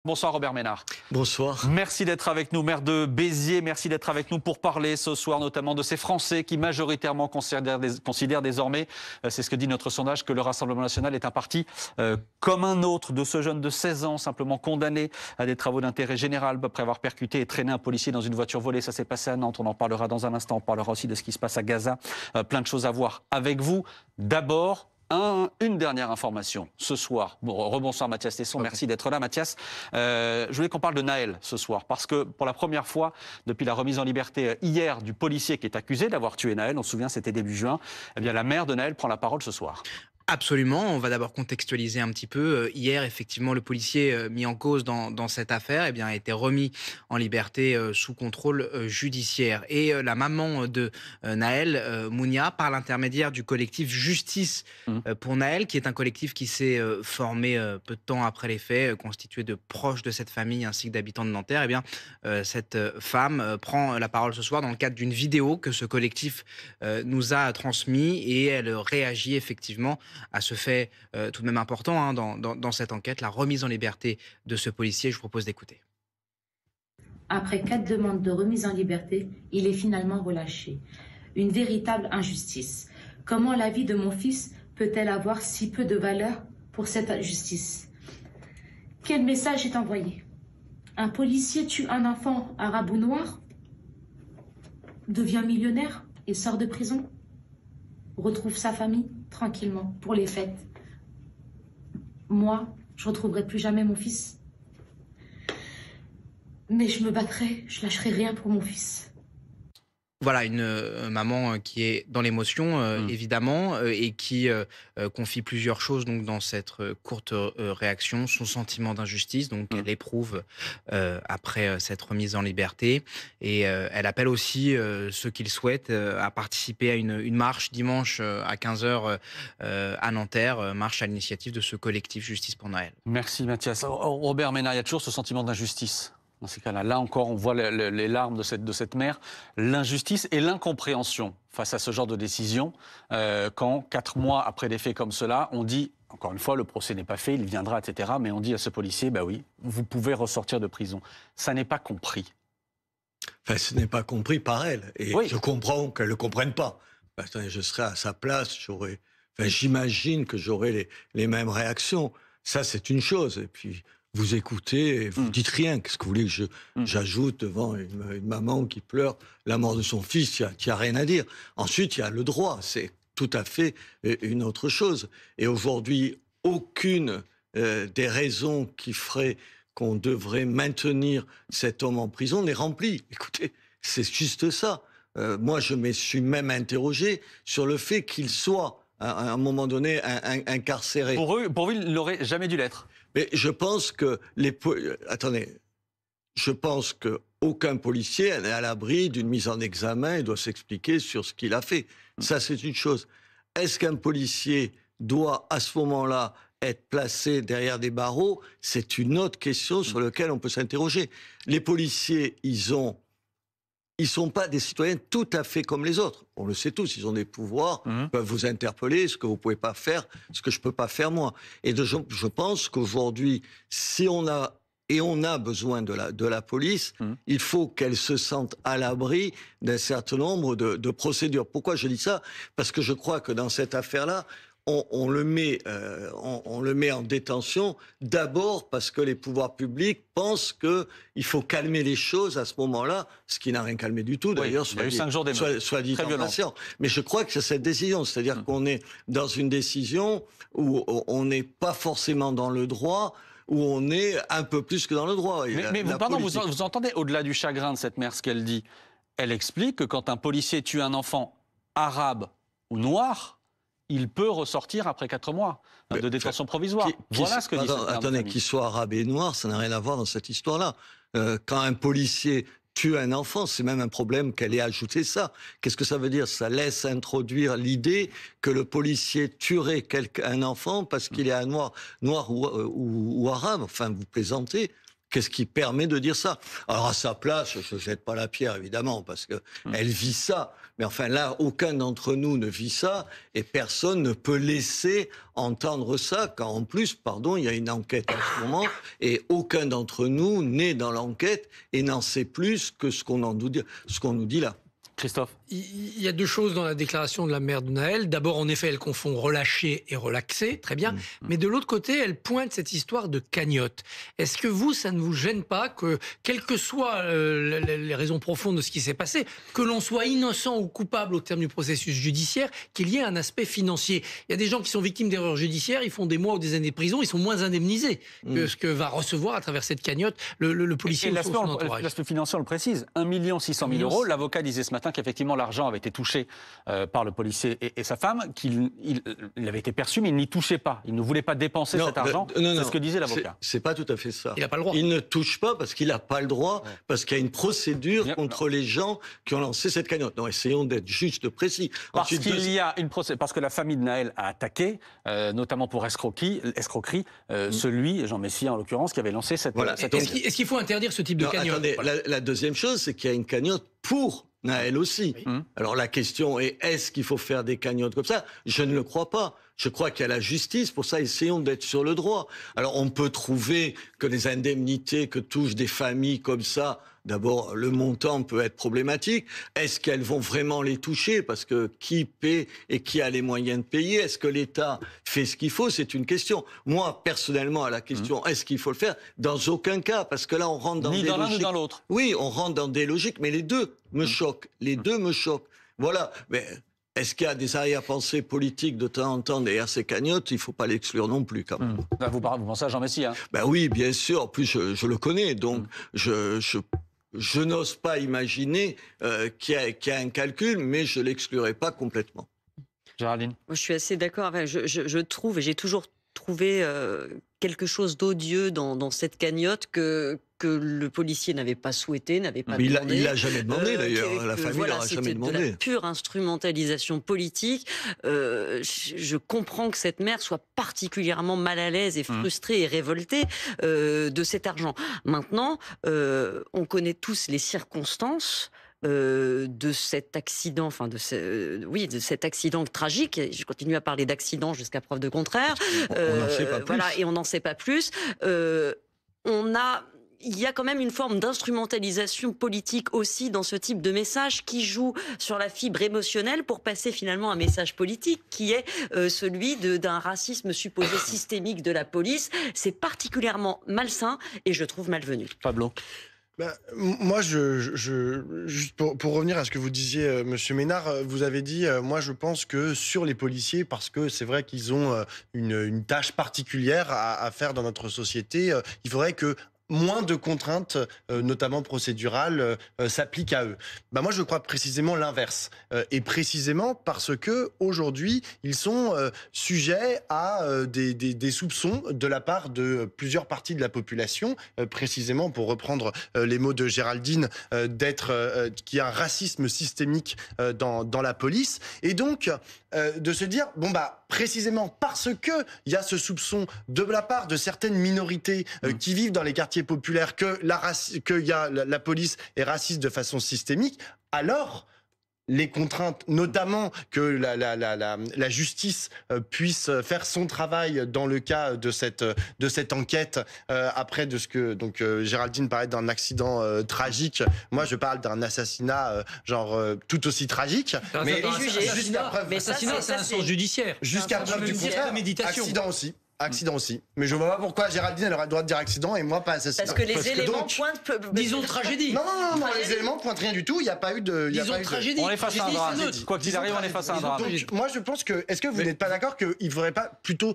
Bonsoir Robert Ménard. Bonsoir. Merci d'être avec nous, maire de Béziers. Merci d'être avec nous pour parler ce soir notamment de ces Français qui majoritairement considèrent désormais, c'est ce que dit notre sondage, que le Rassemblement national est un parti comme un autre, de ce jeune de 16 ans simplement condamné à des travaux d'intérêt général après avoir percuté et traîné un policier dans une voiture volée. Ça s'est passé à Nantes, on en parlera dans un instant. On parlera aussi de ce qui se passe à Gaza. Plein de choses à voir avec vous. D'abord, une dernière information ce soir. Bon, rebonsoir Mathias Tesson, merci d'être là Mathias. Je voulais qu'on parle de Naël ce soir parce que pour la première fois depuis la remise en liberté hier du policier qui est accusé d'avoir tué Naël, on se souvient c'était début juin, eh bien la mère de Naël prend la parole ce soir. Absolument, on va d'abord contextualiser un petit peu. Hier, effectivement, le policier mis en cause dans cette affaire a été remis en liberté sous contrôle judiciaire. Et la maman de Naël, Mounia, par l'intermédiaire du collectif Justice pour Naël, qui est un collectif qui s'est formé peu de temps après les faits, constitué de proches de cette famille ainsi que d'habitants de Nanterre, cette femme prend la parole ce soir dans le cadre d'une vidéo que ce collectif nous a transmis et elle réagit effectivement à ce fait tout de même important dans cette enquête, la remise en liberté de ce policier. Je vous propose d'écouter. Après 4 demandes de remise en liberté, il est finalement relâché. Une véritable injustice. Comment la vie de mon fils peut-elle avoir si peu de valeur pour cette injustice? Quel message est envoyé? Un policier tue un enfant arabe ou noir, devient millionnaire et sort de prison, retrouve sa famille tranquillement pour les fêtes. Moi, je ne retrouverai plus jamais mon fils. Mais je me battrai, je lâcherai rien pour mon fils. Voilà, une maman qui est dans l'émotion, évidemment, et qui confie plusieurs choses donc, dans cette courte réaction. Son sentiment d'injustice, donc qu'elle éprouve après cette remise en liberté. Et elle appelle aussi ceux qui le souhaitent à participer à une marche dimanche à 15h à Nanterre, marche à l'initiative de ce collectif Justice pour Naël. Merci Mathias. Robert Ménard, il y a toujours ce sentiment d'injustice. Dans ces cas-là, là encore, on voit les larmes de cette mère, l'injustice et l'incompréhension face à ce genre de décision. Quand, 4 mois après des faits comme cela, on dit, encore une fois, le procès n'est pas fait, il viendra, etc. Mais on dit à ce policier, bah oui, vous pouvez ressortir de prison. Ça n'est pas compris. Enfin, ce n'est pas compris par elle. Et oui. Je comprends qu'elle ne le comprenne pas. Attendez, je serais à sa place, j'imagine que j'aurais les mêmes réactions. Ça, c'est une chose. Et puis, vous écoutez et vous dites rien. Qu'est-ce que vous voulez que j'ajoute devant une maman qui pleure la mort de son fils? Il n'y a rien à dire. Ensuite, il y a le droit. C'est tout à fait une autre chose. Et aujourd'hui, aucune des raisons qui feraient qu'on devrait maintenir cet homme en prison n'est remplie. Écoutez, c'est juste ça. Moi, je me suis même interrogé sur le fait qu'il soit, à un moment donné, incarcéré. Pour vous, il n'aurait jamais dû l'être. Mais je pense que je pense qu'aucun policier n'est à l'abri d'une mise en examen et doit s'expliquer sur ce qu'il a fait. Ça, c'est une chose. Est-ce qu'un policier doit, à ce moment-là, être placé derrière des barreaux? C'est une autre question sur laquelle on peut s'interroger. Les policiers, ils sont pas des citoyens tout à fait comme les autres. On le sait tous, ils ont des pouvoirs, peuvent vous interpeller, ce que vous pouvez pas faire, ce que je peux pas faire moi. Et je pense qu'aujourd'hui, si on a besoin de la police, il faut qu'elle se sente à l'abri d'un certain nombre de procédures. Pourquoi je dis ça? Parce que je crois que dans cette affaire-là, on le met en détention d'abord parce que les pouvoirs publics pensent qu'il faut calmer les choses à ce moment-là, ce qui n'a rien calmé du tout d'ailleurs. Il y a eu 5 jours d'émeutes. Soit dit en passant. Mais je crois que c'est cette décision, c'est-à-dire qu'on est dans une décision où on n'est pas forcément dans le droit, où on est un peu plus que dans le droit. Mais vous entendez au-delà du chagrin de cette mère ce qu'elle dit. Elle explique que quand un policier tue un enfant arabe ou noir, il peut ressortir après 4 mois de détention provisoire. Voilà ce que dit cette mère. Attendez, qu'il soit arabe et noir, ça n'a rien à voir dans cette histoire-là. Quand un policier tue un enfant, c'est même un problème qu'elle ait ajouté ça. Qu'est-ce que ça veut dire? Ça laisse introduire l'idée que le policier tuerait un enfant parce qu'il est un noir ou arabe. Enfin, vous plaisantez. Qu'est-ce qui permet de dire ça? Alors à sa place, je ne jette pas la pierre évidemment parce que elle vit ça. Mais enfin là, aucun d'entre nous ne vit ça et personne ne peut laisser entendre ça quand en plus, pardon, il y a une enquête en ce moment et aucun d'entre nous n'est dans l'enquête et n'en sait plus que ce qu'on nous dit là. Christophe? Il y a deux choses dans la déclaration de la mère de Nahel. D'abord, en effet, elle confond relâché et relaxé, très bien. Mais de l'autre côté, elle pointe cette histoire de cagnotte. Est-ce que vous, ça ne vous gêne pas que, quelles que soient les raisons profondes de ce qui s'est passé, que l'on soit innocent ou coupable au terme du processus judiciaire, qu'il y ait un aspect financier? Il y a des gens qui sont victimes d'erreurs judiciaires, ils font des mois ou des années de prison, ils sont moins indemnisés que ce que va recevoir à travers cette cagnotte le policier ou son entourage. L'aspect financier, on le précise, 1 600 000 euros. L'avocat disait ce matin qu'effectivement l'argent avait été touché par le policier et sa femme, qu'il avait été perçu, mais il n'y touchait pas. Il ne voulait pas dépenser cet argent. C'est ce que disait l'avocat. C'est pas tout à fait ça. Il n'a pas le droit. Il ne touche pas parce qu'il n'a pas le droit, parce qu'il y a une procédure contre les gens qui ont lancé cette cagnotte. Non, essayons d'être juste précis. Parce parce que la famille de Nahel a attaqué, notamment pour escroquerie, celui, Jean Messia en l'occurrence, qui avait lancé cette cagnotte. Est-ce qu'il faut interdire ce type de cagnotte? Attendez, la deuxième chose, c'est qu'il y a une cagnotte pour Nahel aussi. Oui. Alors la question est, est-ce qu'il faut faire des cagnottes comme ça? Je ne le crois pas. Je crois qu'il y a la justice. Pour ça, essayons d'être sur le droit. Alors on peut trouver que les indemnités que touchent des familles comme ça, d'abord, le montant peut être problématique. Est-ce qu'elles vont vraiment les toucher? Parce que qui paie et qui a les moyens de payer? Est-ce que l'État fait ce qu'il faut? C'est une question. Moi, personnellement, à la question, est-ce qu'il faut le faire? Dans aucun cas, parce que là, on rentre dans des logiques. Ni dans l'un ni dans l'autre. Oui, on rentre dans des logiques, mais les deux me choquent. Les deux me choquent. Voilà. Mais est-ce qu'il y a des arrière-pensées politiques de temps en temps derrière ces cagnottes? Il ne faut pas l'exclure non plus, quand même. Vous pensez à Jean Messia? Ben oui, bien sûr. En plus, je le connais, donc je n'ose pas imaginer qu'il y a un calcul, mais je ne l'exclurai pas complètement. Géraldine? Je suis assez d'accord. Enfin, je trouve, et j'ai toujours trouvé quelque chose d'odieux dans cette cagnotte que le policier n'avait pas souhaité, n'avait pas demandé. Il l'a jamais demandé d'ailleurs, la famille l'a jamais demandé. C'était de la pure instrumentalisation politique. Je comprends que cette mère soit particulièrement mal à l'aise et frustrée et révoltée de cet argent. Maintenant, on connaît tous les circonstances de cet accident, de cet accident tragique. Je continue à parler d'accident jusqu'à preuve de contraire. On n'en sait pas plus. Voilà, et on n'en sait pas plus. Il y a quand même une forme d'instrumentalisation politique aussi dans ce type de message qui joue sur la fibre émotionnelle pour passer finalement un message politique qui est celui d'un racisme supposé systémique de la police. C'est particulièrement malsain et je trouve malvenu. Pablo? Moi, juste pour revenir à ce que vous disiez, Monsieur Ménard, vous avez dit, moi je pense que sur les policiers, parce que c'est vrai qu'ils ont une tâche particulière à faire dans notre société, il faudrait que moins de contraintes, notamment procédurales, s'appliquent à eux. Moi, je crois précisément l'inverse. Et précisément parce que aujourd'hui, ils sont sujets à des soupçons de la part de plusieurs parties de la population, précisément pour reprendre les mots de Géraldine, qu'il y a un racisme systémique dans la police. Et donc, de se dire, précisément parce que il y a ce soupçon de la part de certaines minorités qui vivent dans les quartiers populaires que la police est raciste de façon systémique, alors les contraintes, notamment que la justice puisse faire son travail dans le cas de cette enquête après de ce que Géraldine parlait d'un accident tragique. Moi, je parle d'un assassinat tout aussi tragique. Mais jusqu'à preuve, l'assassinat, c'est un sens judiciaire. Jusqu'à preuve du contraire, accident aussi. Mais je vois pas pourquoi Géraldine elle aurait le droit de dire accident et moi pas assassinat. Parce que les éléments pointent. Disons tragédie. Non, les éléments pointent rien du tout. Il n'y a pas eu de. Disons tragédie. On est face à un drame. Quoi qu'il arrive, on est face à un drame. Moi, je pense que. Est-ce que vous n'êtes pas d'accord qu'il ne faudrait pas plutôt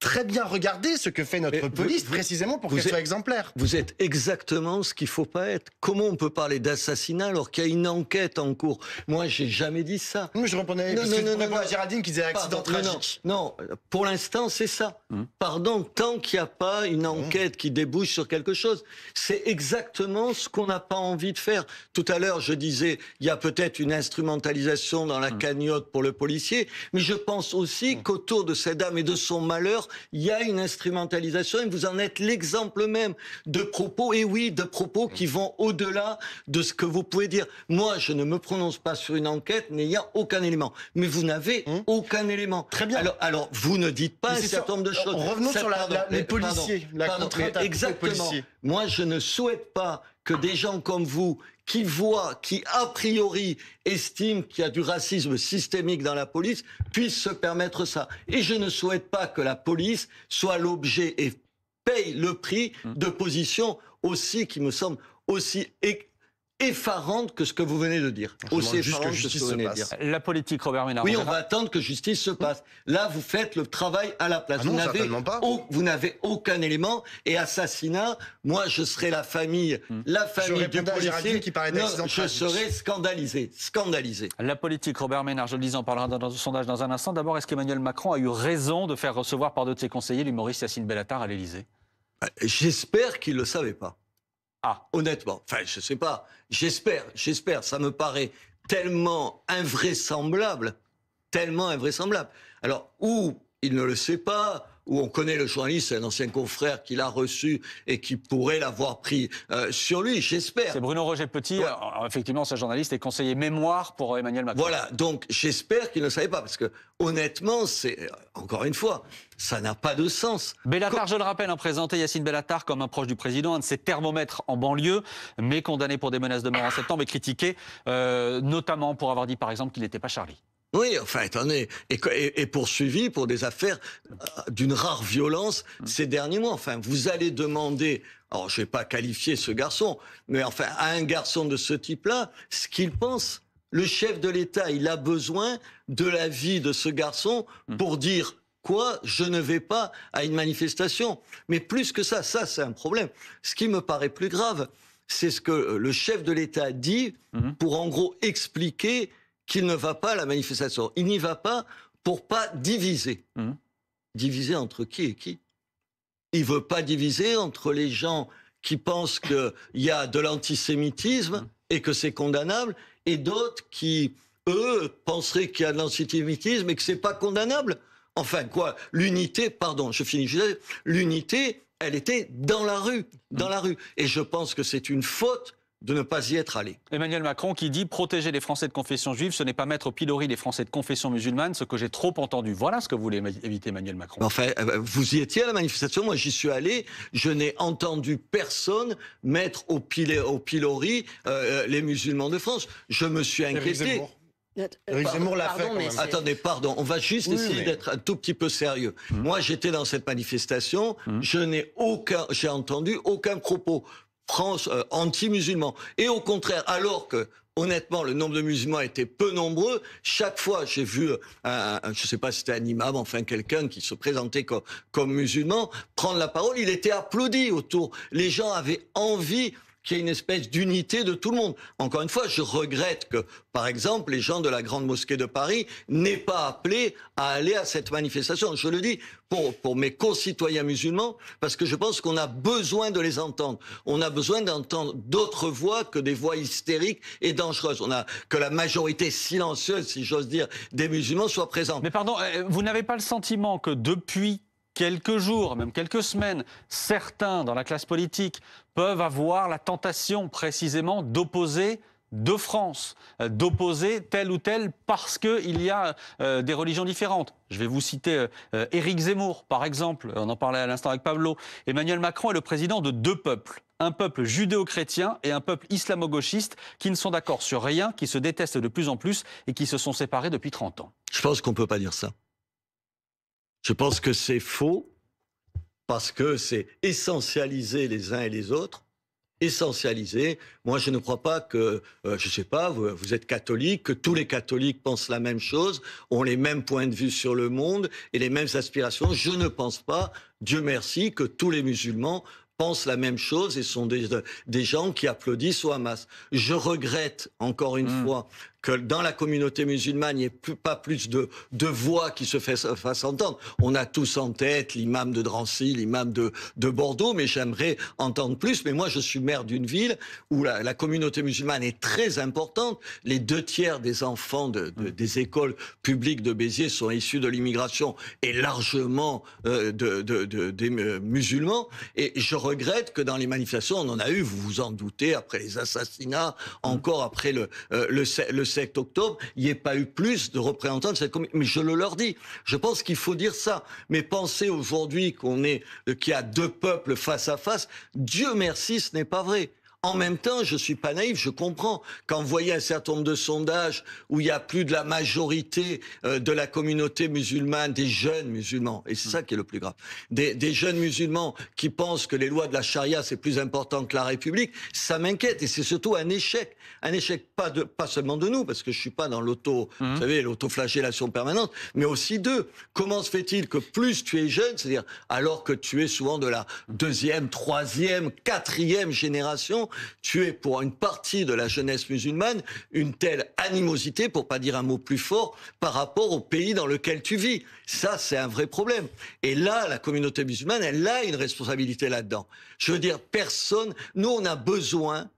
très bien regarder ce que fait notre police, précisément pour qu'elle soit exemplaire. Vous êtes exactement ce qu'il ne faut pas être. Comment on peut parler d'assassinat alors qu'il y a une enquête en cours? Moi, j'ai jamais dit ça. Mais je répondais à Géraldine qui disait accident tragique. Non, pour l'instant, c'est ça. Pardon, tant qu'il n'y a pas une enquête qui débouche sur quelque chose, c'est exactement ce qu'on n'a pas envie de faire. Tout à l'heure, je disais, il y a peut-être une instrumentalisation dans la cagnotte pour le policier, mais je pense aussi qu'autour de cette dame et de son malheur, peur, il y a une instrumentalisation et vous en êtes l'exemple même de propos, et oui, de propos qui vont au-delà de ce que vous pouvez dire. Moi, je ne me prononce pas sur une enquête n'ayant aucun élément. Mais vous n'avez aucun élément. Très bien. Alors vous ne dites pas un certain nombre de choses. Revenons sur les policiers, la contrainte à les policiers. Moi, je ne souhaite pas que des gens comme vous, qui a priori estiment qu'il y a du racisme systémique dans la police, puissent se permettre ça. Et je ne souhaite pas que la police soit l'objet et paye le prix de positions aussi, qui me semblent aussi effarante que ce que vous venez de dire. Aussi effarante que ce que vous venez de dire. La politique, Robert Ménard. Oui, on va attendre que justice se passe. Là, vous faites le travail à la place. Ah non, certainement pas. Vous n'avez aucun élément. Et assassinat, moi, je serai la famille du policier. Qui parlait non, je serai scandalisé. La politique, Robert Ménard, je le disais, on parlera dans le sondage dans un instant. D'abord, est-ce qu'Emmanuel Macron a eu raison de faire recevoir par deux de ses conseillers l'humoriste Yacine Bellatar à l'Élysée? J'espère qu'il ne le savait pas. Ah, honnêtement, enfin, je sais pas. J'espère. Ça me paraît tellement invraisemblable. Alors, ou il ne le sait pas, ou on connaît le journaliste, c'est un ancien confrère qui l'a reçu et qui pourrait l'avoir pris sur lui, j'espère. C'est Bruno Roger Petit, Ouais. Effectivement, ce journaliste est conseiller mémoire pour Emmanuel Macron. Voilà, donc j'espère qu'il ne le savait pas, parce que honnêtement, c'est encore une fois, ça n'a pas de sens. Bellatar, je le rappelle, présenté Yacine Bellatar comme un proche du président, un de ses thermomètres en banlieue, mais condamné pour des menaces de mort en septembre et critiqué, notamment pour avoir dit par exemple qu'il n'était pas Charlie. Oui, enfin, attendez, et poursuivi pour des affaires d'une rare violence ces derniers mois. Enfin, vous allez demander, alors je ne vais pas qualifier ce garçon, mais enfin, à un garçon de ce type-là, ce qu'il pense. Le chef de l'État, il a besoin de l'avis de ce garçon pour dire quoi, je ne vais pas à une manifestation. Mais plus que ça, c'est un problème. Ce qui me paraît plus grave, c'est ce que le chef de l'État dit pour en gros expliquer qu'il ne va pas à la manifestation. Il n'y va pas pour pas diviser. Diviser entre qui et qui? Il veut pas diviser entre les gens qui pensent qu'il y a de l'antisémitisme et que c'est condamnable, et d'autres qui, eux, penseraient qu'il y a de l'antisémitisme et que c'est pas condamnable. Enfin, quoi, l'unité, pardon, je finis, l'unité, elle était dans la rue. Et je pense que c'est une faute de ne pas y être allé. Emmanuel Macron qui dit protéger les Français de confession juive, ce n'est pas mettre au pilori les Français de confession musulmane, ce que j'ai trop entendu. Voilà ce que voulait éviter Emmanuel Macron. Enfin, vous y étiez à la manifestation, moi j'y suis allé, je n'ai entendu personne mettre au pilori les musulmans de France. Je me suis inquiété. Éric Zemmour l'a fait quand même. Attendez, pardon, on va juste essayer d'être un tout petit peu sérieux. Moi j'étais dans cette manifestation, j'ai entendu aucun propos anti-musulmans. Et au contraire, alors que, honnêtement, le nombre de musulmans était peu nombreux, chaque fois, j'ai vu, je ne sais pas si c'était un imam, enfin quelqu'un qui se présentait comme musulman, prendre la parole, il était applaudi autour. Les gens avaient envie qu'il y ait une espèce d'unité de tout le monde. Encore une fois, je regrette que, par exemple, les gens de la Grande Mosquée de Paris n'aient pas appelé à aller à cette manifestation. Je le dis pour mes concitoyens musulmans, parce que je pense qu'on a besoin de les entendre. On a besoin d'entendre d'autres voix que des voix hystériques et dangereuses. Que la majorité silencieuse, si j'ose dire, des musulmans soit présente. Mais pardon, vous n'avez pas le sentiment que depuis quelques jours, même quelques semaines, certains dans la classe politique peuvent avoir la tentation précisément d'opposer deux France, d'opposer telle ou telle parce qu'il y a des religions différentes. Je vais vous citer Éric Zemmour, par exemple, on en parlait à l'instant avec Pablo. Emmanuel Macron est le président de deux peuples, un peuple judéo-chrétien et un peuple islamo-gauchiste qui ne sont d'accord sur rien, qui se détestent de plus en plus et qui se sont séparés depuis 30 ans. Je pense qu'on ne peut pas dire ça. Je pense que c'est faux, parce que c'est essentialiser les uns et les autres. Essentialiser. Moi, je ne crois pas que, je ne sais pas, vous êtes catholique, que tous les catholiques pensent la même chose, ont les mêmes points de vue sur le monde et les mêmes aspirations. Je ne pense pas, Dieu merci, que tous les musulmans pensent la même chose et sont des gens qui applaudissent au Hamas. Je regrette, encore une fois, que dans la communauté musulmane, il n'y ait pas plus de voix qui se fassent entendre. On a tous en tête l'imam de Drancy, l'imam de Bordeaux, mais j'aimerais entendre plus. Mais moi, je suis maire d'une ville où la communauté musulmane est très importante. Les 2/3 des enfants des écoles publiques de Béziers sont issus de l'immigration et largement des musulmans. Et je regrette que dans les manifestations, on en a eu, vous vous en doutez, après les assassinats, encore après le 7 octobre, il n'y ait pas eu plus de représentants de cette communauté. Mais je le leur dis, je pense qu'il faut dire ça. Mais penser aujourd'hui qu'il y a 2 peuples face à face, Dieu merci, ce n'est pas vrai. En même temps, je suis pas naïf, je comprends. Quand vous voyez un certain nombre de sondages où il y a plus de la majorité de la communauté musulmane, des jeunes musulmans, et c'est ça qui est le plus grave, des jeunes musulmans qui pensent que les lois de la charia c'est plus important que la République, ça m'inquiète. Et c'est surtout un échec pas seulement de nous, parce que je suis pas dans vous savez, l'autoflagellation permanente, mais aussi d'eux. Comment se fait-il que plus tu es jeune, c'est-à-dire alors que tu es souvent de la 2e, 3e, 4e génération, tu es pour une partie de la jeunesse musulmane une telle animosité, pour pas dire un mot plus fort, par rapport au pays dans lequel tu vis. Ça, c'est un vrai problème. Et là, la communauté musulmane, elle a une responsabilité là-dedans. Je veux dire, nous, on a besoin.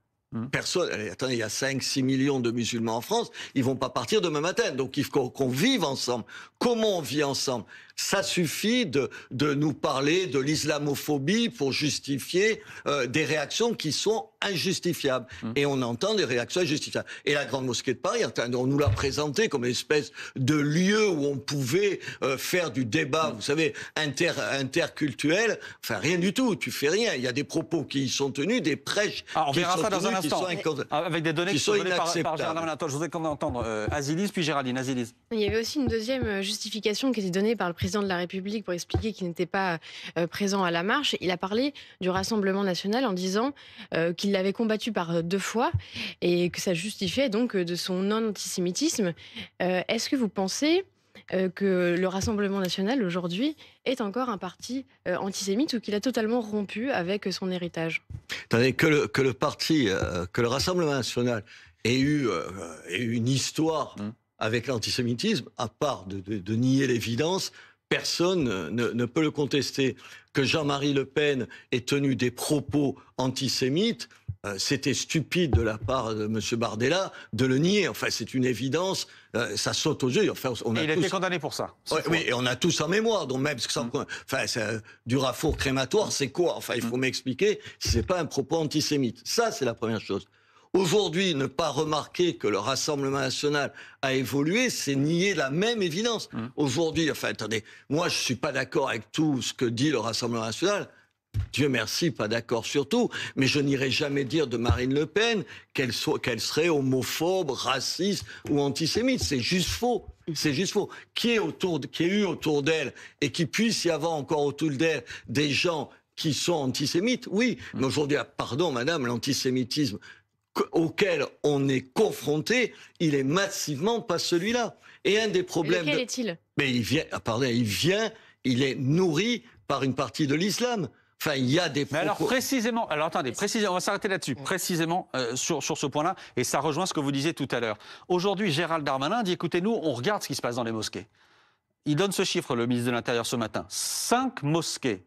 Personne. Attendez, il y a 5-6 millions de musulmans en France, ils vont pas partir demain matin. Donc il faut qu'on vive ensemble. Comment on vit ensemble? Ça suffit de nous parler de l'islamophobie pour justifier des réactions qui sont injustifiables. Et on entend des réactions injustifiables. Et la Grande Mosquée de Paris, on nous l'a présenté comme une espèce de lieu où on pouvait faire du débat, vous savez, interculturel. Enfin, rien du tout. Tu fais rien. Il y a des propos qui y sont tenus, des prêches on qui verra sont ça dans un tenus, instant. Avec des données qui sont données par inacceptables. Gérald Darmanin. Je voudrais qu'on entende Azilis, puis Géraldine. Azilis. Il y avait aussi une deuxième justification qui était donnée par le président de la République pour expliquer qu'il n'était pas présent à la marche. Il a parlé du Rassemblement national en disant qu'il l'avait combattu par 2 fois et que ça justifiait donc de son non-antisémitisme. Est-ce que vous pensez que le Rassemblement national aujourd'hui est encore un parti antisémite ou qu'il a totalement rompu avec son héritage? Attendez, que le Rassemblement national ait eu une histoire avec l'antisémitisme, à part de nier l'évidence, personne ne peut le contester. Que Jean-Marie Le Pen ait tenu des propos antisémites, c'était stupide de la part de M. Bardella de le nier. Enfin, c'est une évidence, ça saute aux yeux. Enfin, il a été condamné pour ça. Oui, et on a tous en mémoire. Donc même du rafour crématoire, c'est quoi? Enfin, il faut m'expliquer si c'est pas un propos antisémite. Ça, c'est la première chose. Aujourd'hui, ne pas remarquer que le Rassemblement national a évolué, c'est nier la même évidence. Aujourd'hui, enfin, attendez, moi, je suis pas d'accord avec tout ce que dit le Rassemblement national. Dieu merci, pas d'accord sur tout, mais je n'irai jamais dire de Marine Le Pen qu'elle serait homophobe, raciste ou antisémite. C'est juste faux. C'est juste faux. Qui ait eu autour d'elle et qui puisse y avoir encore autour d'elle des gens qui sont antisémites, oui. Mais aujourd'hui, pardon, madame, l'antisémitisme auquel on est confronté, il est massivement pas celui-là. Et un des problèmes... Lequel est-il? Mais il est nourri par une partie de l'islam. Enfin, il y a des propos... Mais alors précisément, on va s'arrêter là-dessus, précisément sur ce point-là, et ça rejoint ce que vous disiez tout à l'heure. Aujourd'hui, Gérald Darmanin dit, écoutez-nous, on regarde ce qui se passe dans les mosquées. Il donne ce chiffre, le ministre de l'Intérieur, ce matin. 5 mosquées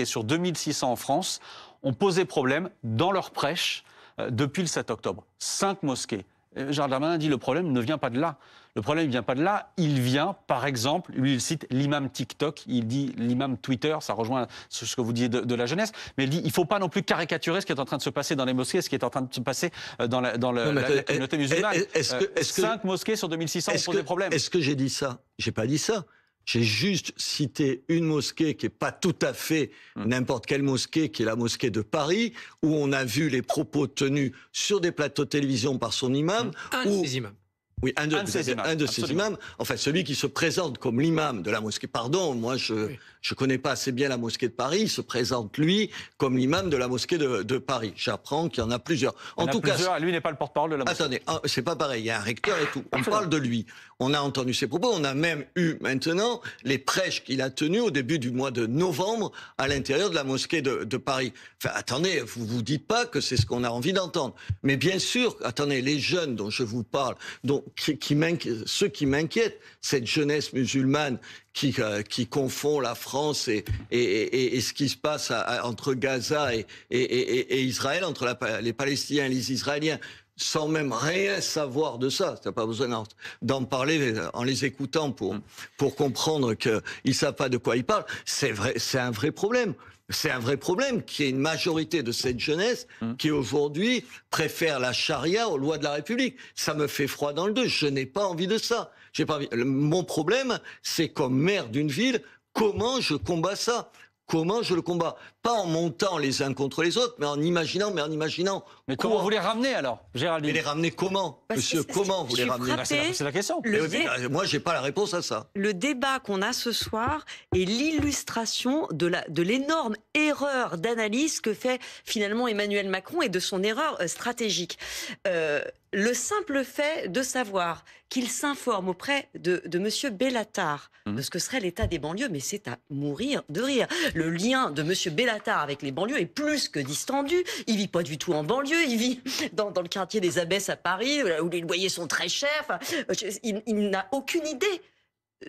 sur 2600 en France ont posé problème dans leur prêche depuis le 7 octobre. 5 mosquées. Gérald Darmanin dit le problème ne vient pas de là. Le problème ne vient pas de là. Il vient, par exemple, lui, il cite l'imam TikTok, il dit l'imam Twitter, ça rejoint ce que vous disiez de la jeunesse, mais il dit il ne faut pas non plus caricaturer ce qui est en train de se passer dans les mosquées, ce qui est en train de se passer dans la communauté musulmane. 5 mosquées sur 2600 ont posé problème. Est-ce que j'ai dit ça? J'ai pas dit ça. J'ai juste cité une mosquée qui n'est pas tout à fait n'importe quelle mosquée, qui est la mosquée de Paris, où on a vu les propos tenus sur des plateaux de télévision par son imam. Un de ses imams. Oui, un de ces imams, enfin celui qui se présente comme l'imam de la mosquée. Pardon, moi je connais pas assez bien la mosquée de Paris. Il se présente lui comme l'imam de la mosquée de Paris. J'apprends qu'il y en a plusieurs. En tout cas, lui n'est pas le porte-parole de la mosquée. Attendez, c'est pas pareil. Il y a un recteur et tout. On parle de lui. On a entendu ses propos. On a même eu maintenant les prêches qu'il a tenues au début du mois de novembre à l'intérieur de la mosquée de Paris. Enfin, attendez, vous dites pas que c'est ce qu'on a envie d'entendre. Mais bien sûr, attendez, les jeunes dont je vous parle, ceux qui m'inquiètent, cette jeunesse musulmane qui confond la France et ce qui se passe entre Gaza et Israël, entre les Palestiniens et les Israéliens, sans même rien savoir de ça. T'as pas besoin d'en parler en les écoutant pour comprendre qu'ils ne savent pas de quoi ils parlent. C'est vrai, c'est un vrai problème. C'est un vrai problème qu'il y ait une majorité de cette jeunesse qui aujourd'hui préfère la charia aux lois de la République. Ça me fait froid dans le dos. Je n'ai pas envie de ça. J'ai pas envie. Mon problème, c'est comme maire d'une ville, comment je combats ça ? Comment je le combats ? Pas en montant les uns contre les autres, mais en imaginant. Mais comment vous les ramenez alors, Géraldine ? Mais les ramener comment ? Monsieur, comment vous les ramenez ? C'est la question. Moi, j'ai pas la réponse à ça. Le débat qu'on a ce soir est l'illustration de l'énorme erreur d'analyse que fait finalement Emmanuel Macron et de son erreur stratégique. Le simple fait de savoir qu'il s'informe auprès de Monsieur Bellatar de ce que serait l'état des banlieues, mais c'est à mourir de rire. Le lien de Monsieur Bellatar avec les banlieues est plus que distendu. Il vit pas du tout en banlieue, il vit dans le quartier des Abbesses à Paris, où les loyers sont très chers. Enfin, il n'a aucune idée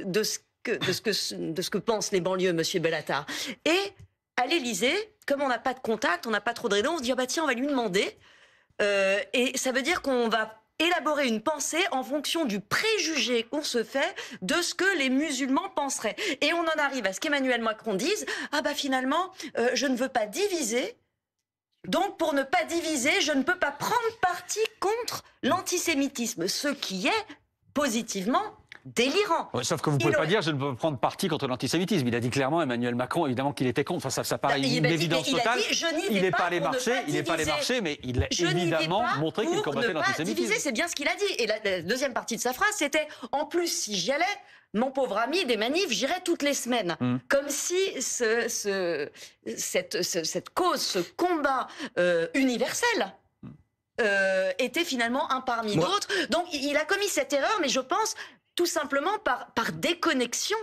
de ce que pensent les banlieues, Monsieur Bellatar. Et à l'Élysée, comme on n'a pas de contact, on n'a pas trop de réseau, on se dit tiens, on va lui demander. Et ça veut dire qu'on va élaborer une pensée en fonction du préjugé qu'on se fait de ce que les musulmans penseraient. Et on en arrive à ce qu'Emmanuel Macron dise finalement, je ne veux pas diviser. Donc, pour ne pas diviser, je ne peux pas prendre parti contre l'antisémitisme, ce qui est positivement délirant. Ouais, sauf que vous ne pouvez pas dire je ne peux prendre parti contre l'antisémitisme. Il a dit clairement, Emmanuel Macron, évidemment qu'il était contre. Enfin, ça paraît une évidence totale. Il n'est pas allé marcher, mais il a évidemment montré qu'il combattait l'antisémitisme. C'est bien ce qu'il a dit. Et la deuxième partie de sa phrase, c'était en plus, si j'y allais, mon pauvre ami, des manifs, j'irais toutes les semaines. Comme si cette cause, ce combat universel était finalement un parmi d'autres. Donc, il a commis cette erreur, mais je pense tout simplement par déconnexion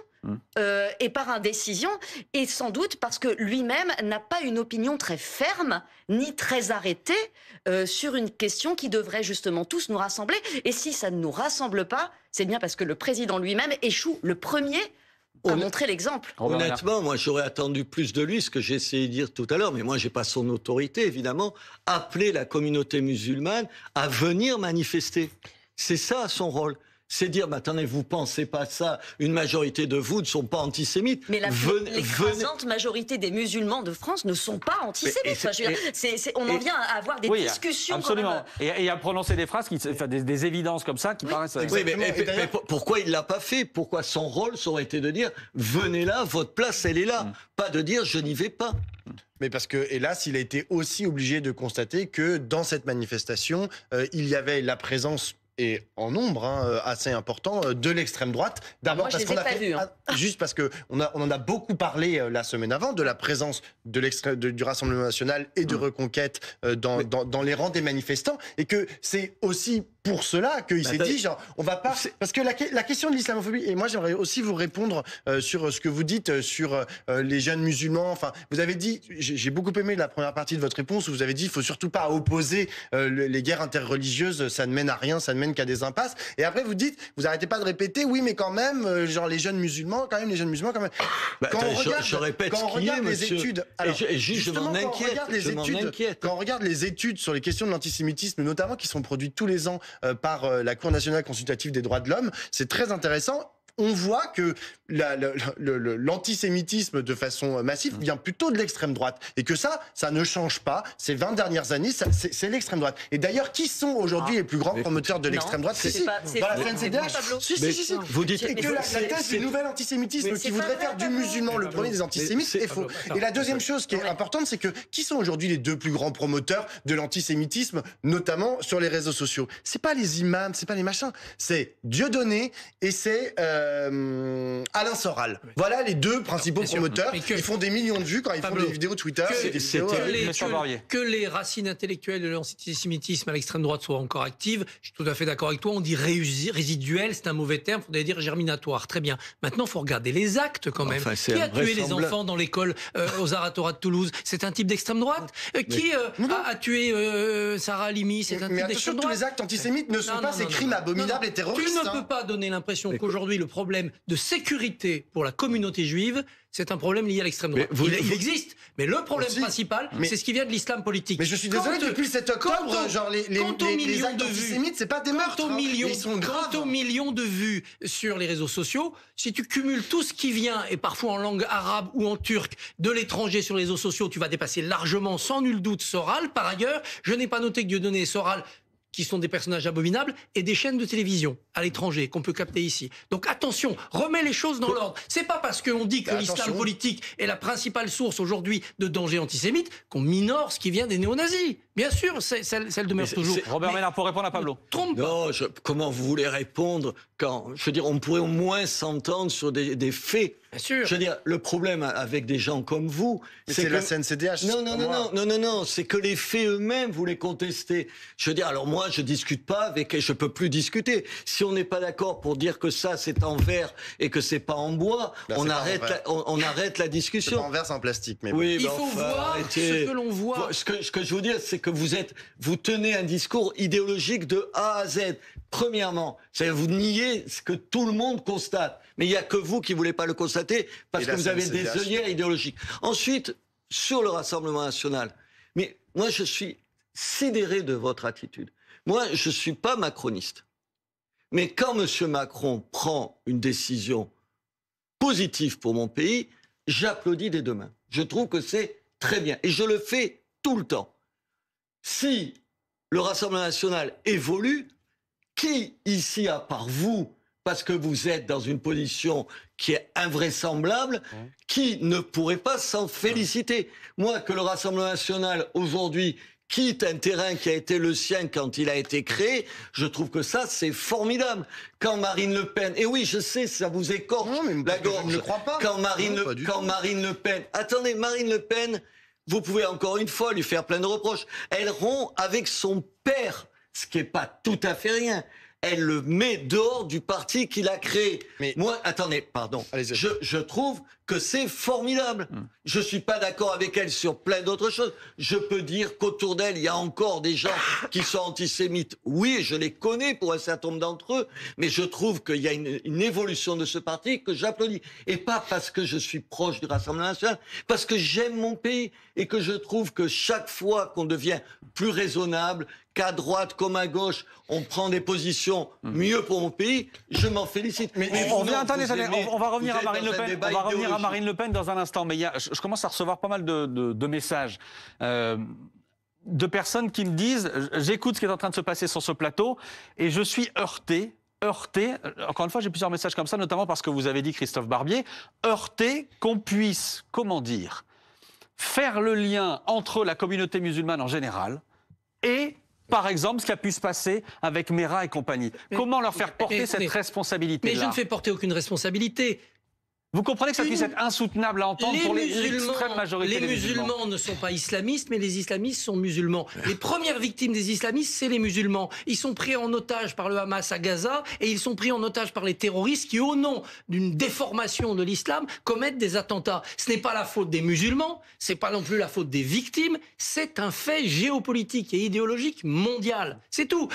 et par indécision, et sans doute parce que lui-même n'a pas une opinion très ferme, ni très arrêtée sur une question qui devrait justement tous nous rassembler. Et si ça ne nous rassemble pas, c'est bien parce que le président lui-même échoue le premier à montrer l'exemple. Honnêtement, moi j'aurais attendu plus de lui, ce que j'ai essayé de dire tout à l'heure, mais moi j'ai pas son autorité évidemment, appeler la communauté musulmane à venir manifester. C'est ça son rôle. C'est dire, attendez, vous pensez pas ça, une majorité de vous ne sont pas antisémites. Mais l'écrasante majorité des musulmans de France ne sont pas antisémites. On en vient à avoir des discussions. Absolument. Et à prononcer des phrases, des évidences comme ça qui paraissent... Oui, mais pourquoi il l'a pas fait ? Pourquoi son rôle ça aurait été de dire, venez là, votre place elle est là. Pas de dire, je n'y vais pas. Mais parce que, hélas, il a été aussi obligé de constater que dans cette manifestation, il y avait la présence et en nombre assez important de l'extrême droite. D'abord parce qu'on a fait, juste parce que on en a beaucoup parlé la semaine avant de la présence du Rassemblement national et de Reconquête dans les rangs des manifestants, et que c'est aussi pour cela qu'il s'est dit genre on va pas, parce que la question de l'islamophobie, et moi j'aimerais aussi vous répondre sur ce que vous dites sur les jeunes musulmans. Enfin, vous avez dit, j'ai beaucoup aimé la première partie de votre réponse où vous avez dit il faut surtout pas opposer les guerres interreligieuses, ça ne mène à rien, ça ne mène qu'à des impasses. Et après vous dites, vous arrêtez pas de répéter oui mais quand même genre les jeunes musulmans quand même. Quand on regarde les études, alors justement quand on regarde les études sur les questions de l'antisémitisme notamment qui sont produites tous les ans par la Cour nationale consultative des droits de l'homme, c'est très intéressant. on voit que l'antisémitisme de façon massive vient plutôt de l'extrême droite. Et que ça ne change pas. Ces 20 dernières années, c'est l'extrême droite. Et d'ailleurs, qui sont aujourd'hui les plus grands promoteurs de l'extrême droite? Dans la CNCDH. Si. Vous dites Et que la thèse du nouvel antisémitisme qui voudrait faire du musulman le premier des antisémites est faux. Et la deuxième chose qui est importante, c'est que qui sont aujourd'hui les deux plus grands promoteurs de l'antisémitisme, notamment sur les réseaux sociaux? C'est pas les imams, c'est pas les machins, c'est Dieudonné et c'est Alain Soral. Voilà les deux principaux promoteurs. Ils font des millions de vues quand ils font des vidéos Twitter. Que les racines intellectuelles de l'antisémitisme à l'extrême droite soient encore actives, je suis tout à fait d'accord avec toi. On dit résiduel, c'est un mauvais terme, il faudrait dire germinatoire. Très bien. Maintenant, il faut regarder les actes quand même. Qui a tué les enfants dans l'école aux Aratora de Toulouse? C'est un type d'extrême droite. Qui a tué Sarah Halimi? C'est un type d'extrême droite. Tous les actes antisémites ne sont pas ces crimes abominables et terroristes. Tu ne peux pas donner l'impression qu'aujourd'hui, le problème de sécurité pour la communauté juive, c'est un problème lié à l'extrême droite. Il existe, mais le problème principal, c'est ce qui vient de l'islam politique. Mais je suis désolé, depuis le 7 octobre, les actes antisémites, c'est pas des meurtres. Ils sont graves. Quant aux millions de vues sur les réseaux sociaux, si tu cumules tout ce qui vient, et parfois en langue arabe ou en turc, de l'étranger sur les réseaux sociaux, tu vas dépasser largement, sans nul doute, Soral. Par ailleurs, je n'ai pas noté que Dieudonné et Soral, qui sont des personnages abominables, et des chaînes de télévision à l'étranger qu'on peut capter ici. Donc attention, remets les choses dans l'ordre. C'est pas parce qu'on dit que l'islam politique est la principale source aujourd'hui de danger antisémite qu'on minore ce qui vient des néo-nazis. Bien sûr, celle demeure toujours. Robert Ménard, pour répondre à Pablo. Trompe pas. Comment vous voulez répondre quand, je veux dire, on pourrait au moins s'entendre sur des faits. Bien sûr. Je veux dire, le problème avec des gens comme vous, c'est que la CNCDH. Non, c'est que les faits eux-mêmes, vous les contestez. Je veux dire, alors moi, je discute pas avec, je peux plus discuter. Si on n'est pas d'accord pour dire que ça, c'est en verre et que c'est pas en bois, on arrête la discussion. C'est pas en verre, c'est en plastique. Mais oui, il faut voir ce que l'on voit. Ce que je veux dire, c'est que vous tenez un discours idéologique de A à Z. Premièrement, c'est-à-dire vous niez ce que tout le monde constate. Mais il n'y a que vous qui ne voulez pas le constater parce que vous avez des œillères idéologiques. Ensuite, sur le Rassemblement national, mais moi je suis sidéré de votre attitude. Moi, je ne suis pas macroniste. Mais quand M. Macron prend une décision positive pour mon pays, j'applaudis des deux mains. Je trouve que c'est très bien. Et je le fais tout le temps. Si le Rassemblement national évolue, qui ici, à part vous, parce que vous êtes dans une position qui est invraisemblable, qui ne pourrait pas s'en féliciter? Moi, que le Rassemblement national, aujourd'hui, quitte un terrain qui a été le sien quand il a été créé, je trouve que ça, c'est formidable. Quand Marine Le Pen... Et oui, je sais, ça vous écorche la gorge. Je ne le crois pas. Quand Marine Le Pen... Attendez, Marine Le Pen, vous pouvez encore une fois lui faire plein de reproches. Elle rompt avec son père, ce qui n'est pas tout à fait rien. Elle le met dehors du parti qu'il a créé. Mais moi, attendez, pardon. Je trouve que c'est formidable. Je suis pas d'accord avec elle sur plein d'autres choses. Je peux dire qu'autour d'elle, il y a encore des gens qui sont antisémites. Oui, je les connais pour un certain nombre d'entre eux, mais je trouve qu'il y a une évolution de ce parti que j'applaudis. Et pas parce que je suis proche du Rassemblement national, parce que j'aime mon pays et que je trouve que chaque fois qu'on devient plus raisonnable, qu'à droite comme à gauche, on prend des positions mieux pour mon pays, je m'en félicite. Mais on va revenir à Marine Le Pen. On va revenir à Marine Le Pen dans un instant. Mais je commence à recevoir pas mal de messages de personnes qui me disent j'écoute ce qui est en train de se passer sur ce plateau et je suis heurté. Encore une fois, j'ai plusieurs messages comme ça, notamment parce que vous avez dit, Christophe Barbier, heurté qu'on puisse, comment dire, faire le lien entre la communauté musulmane en général et, par exemple, ce qui a pu se passer avec Mera et compagnie. Comment leur faire porter cette responsabilité-là? Mais je ne fais porter aucune responsabilité. Vous comprenez que ça puisse être insoutenable à entendre pour l'extrême majorité des musulmans. Les musulmans ne sont pas islamistes, mais les islamistes sont musulmans. Les premières victimes des islamistes, c'est les musulmans. Ils sont pris en otage par le Hamas à Gaza et ils sont pris en otage par les terroristes qui, au nom d'une déformation de l'islam, commettent des attentats. Ce n'est pas la faute des musulmans, c'est pas non plus la faute des victimes, c'est un fait géopolitique et idéologique mondial. C'est tout.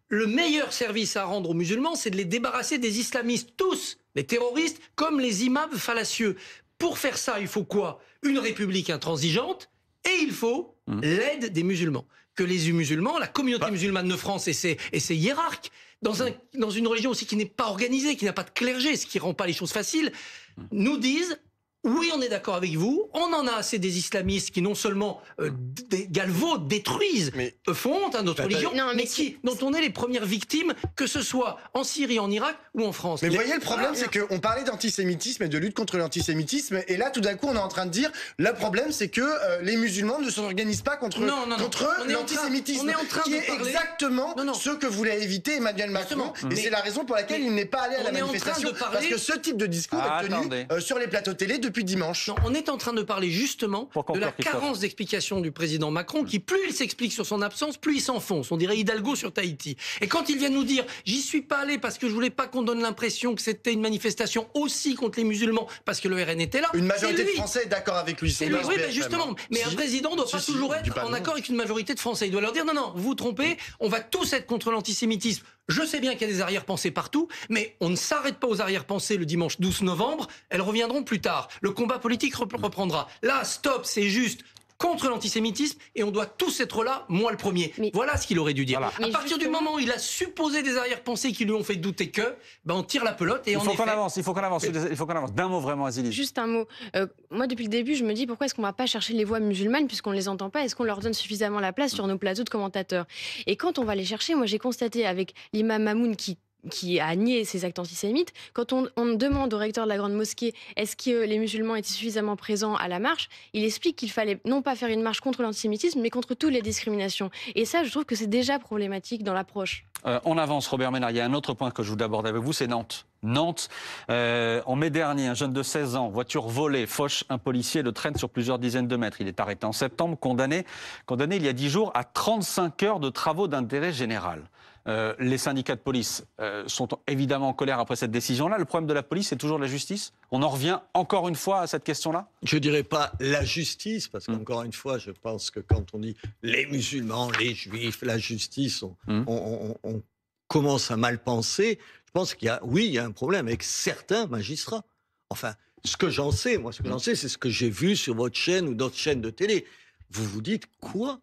Le meilleur service à rendre aux musulmans, c'est de les débarrasser des islamistes, tous, les terroristes, comme les imams fallacieux. Pour faire ça, il faut quoi? Une république intransigeante et il faut l'aide des musulmans. Que les musulmans, la communauté musulmane de France et ses hiérarques, dans une religion aussi qui n'est pas organisée, qui n'a pas de clergé, ce qui rend pas les choses faciles, nous disent... Oui, on est d'accord avec vous. On en a assez des islamistes qui non seulement galvaudent, détruisent, font honte à notre religion, mais dont on est les premières victimes, que ce soit en Syrie, en Irak ou en France. Mais vous voyez, le problème, c'est qu'on parlait d'antisémitisme et de lutte contre l'antisémitisme, et là, tout d'un coup, on est en train de dire, le problème, c'est que les musulmans ne s'organisent pas contre l'antisémitisme, qui est exactement ce que voulait éviter Emmanuel Macron, et c'est la raison pour laquelle il n'est pas allé à la manifestation, parce que ce type de discours est tenu sur les plateaux télé depuis dimanche. Non, on est en train de parler justement de la carence d'explication du président Macron qui, plus il s'explique sur son absence, plus il s'enfonce. On dirait Hidalgo sur Tahiti. Et quand il vient nous dire « j'y suis pas allé parce que je voulais pas qu'on donne l'impression que c'était une manifestation aussi contre les musulmans parce que le RN était là », une majorité de Français est d'accord avec lui. C'est lui, oui, justement. Mais un président ne doit pas toujours être en accord avec une majorité de Français. Il doit leur dire « non, vous vous trompez, on va tous être contre l'antisémitisme ». Je sais bien qu'il y a des arrière-pensées partout, mais on ne s'arrête pas aux arrière-pensées le dimanche 12 novembre, elles reviendront plus tard. Le combat politique reprendra. Là, stop, c'est juste contre l'antisémitisme et on doit tous être là, moi le premier. Voilà ce qu'il aurait dû dire. Voilà. À partir du moment où il a supposé des arrière-pensées qui lui ont fait douter on tire la pelote et il faut qu'on avance. Il faut qu'on avance. D'un mot vraiment, Azilis. Juste un mot. Moi, depuis le début, je me dis pourquoi est-ce qu'on ne va pas chercher les voix musulmanes puisqu'on ne les entend pas? Est-ce qu'on leur donne suffisamment la place sur nos plateaux de commentateurs? Et quand on va les chercher, moi j'ai constaté avec l'imam Mamoun qui a nié ces actes antisémites, quand on demande au recteur de la Grande Mosquée est-ce que les musulmans étaient suffisamment présents à la marche, il explique qu'il fallait non pas faire une marche contre l'antisémitisme, mais contre toutes les discriminations. Et ça, je trouve que c'est déjà problématique dans l'approche. On avance, Robert Ménard. Il y a un autre point que je voulais aborder avec vous, c'est Nantes. Nantes, en mai dernier, un jeune de 16 ans, voiture volée, fauche un policier, le traîne sur plusieurs dizaines de mètres. Il est arrêté en septembre, condamné il y a 10 jours à 35 heures de travaux d'intérêt général. Les syndicats de police sont évidemment en colère après cette décision-là. Le problème de la police, c'est toujours la justice. On en revient encore une fois à cette question-là. Je ne dirais pas la justice, parce qu'encore une fois, je pense que quand on dit les musulmans, les juifs, la justice, on commence à mal penser. Je pense qu'il y a un problème avec certains magistrats. Enfin, ce que j'en sais, c'est ce que j'ai vu sur votre chaîne ou d'autres chaînes de télé. Vous vous dites quoi?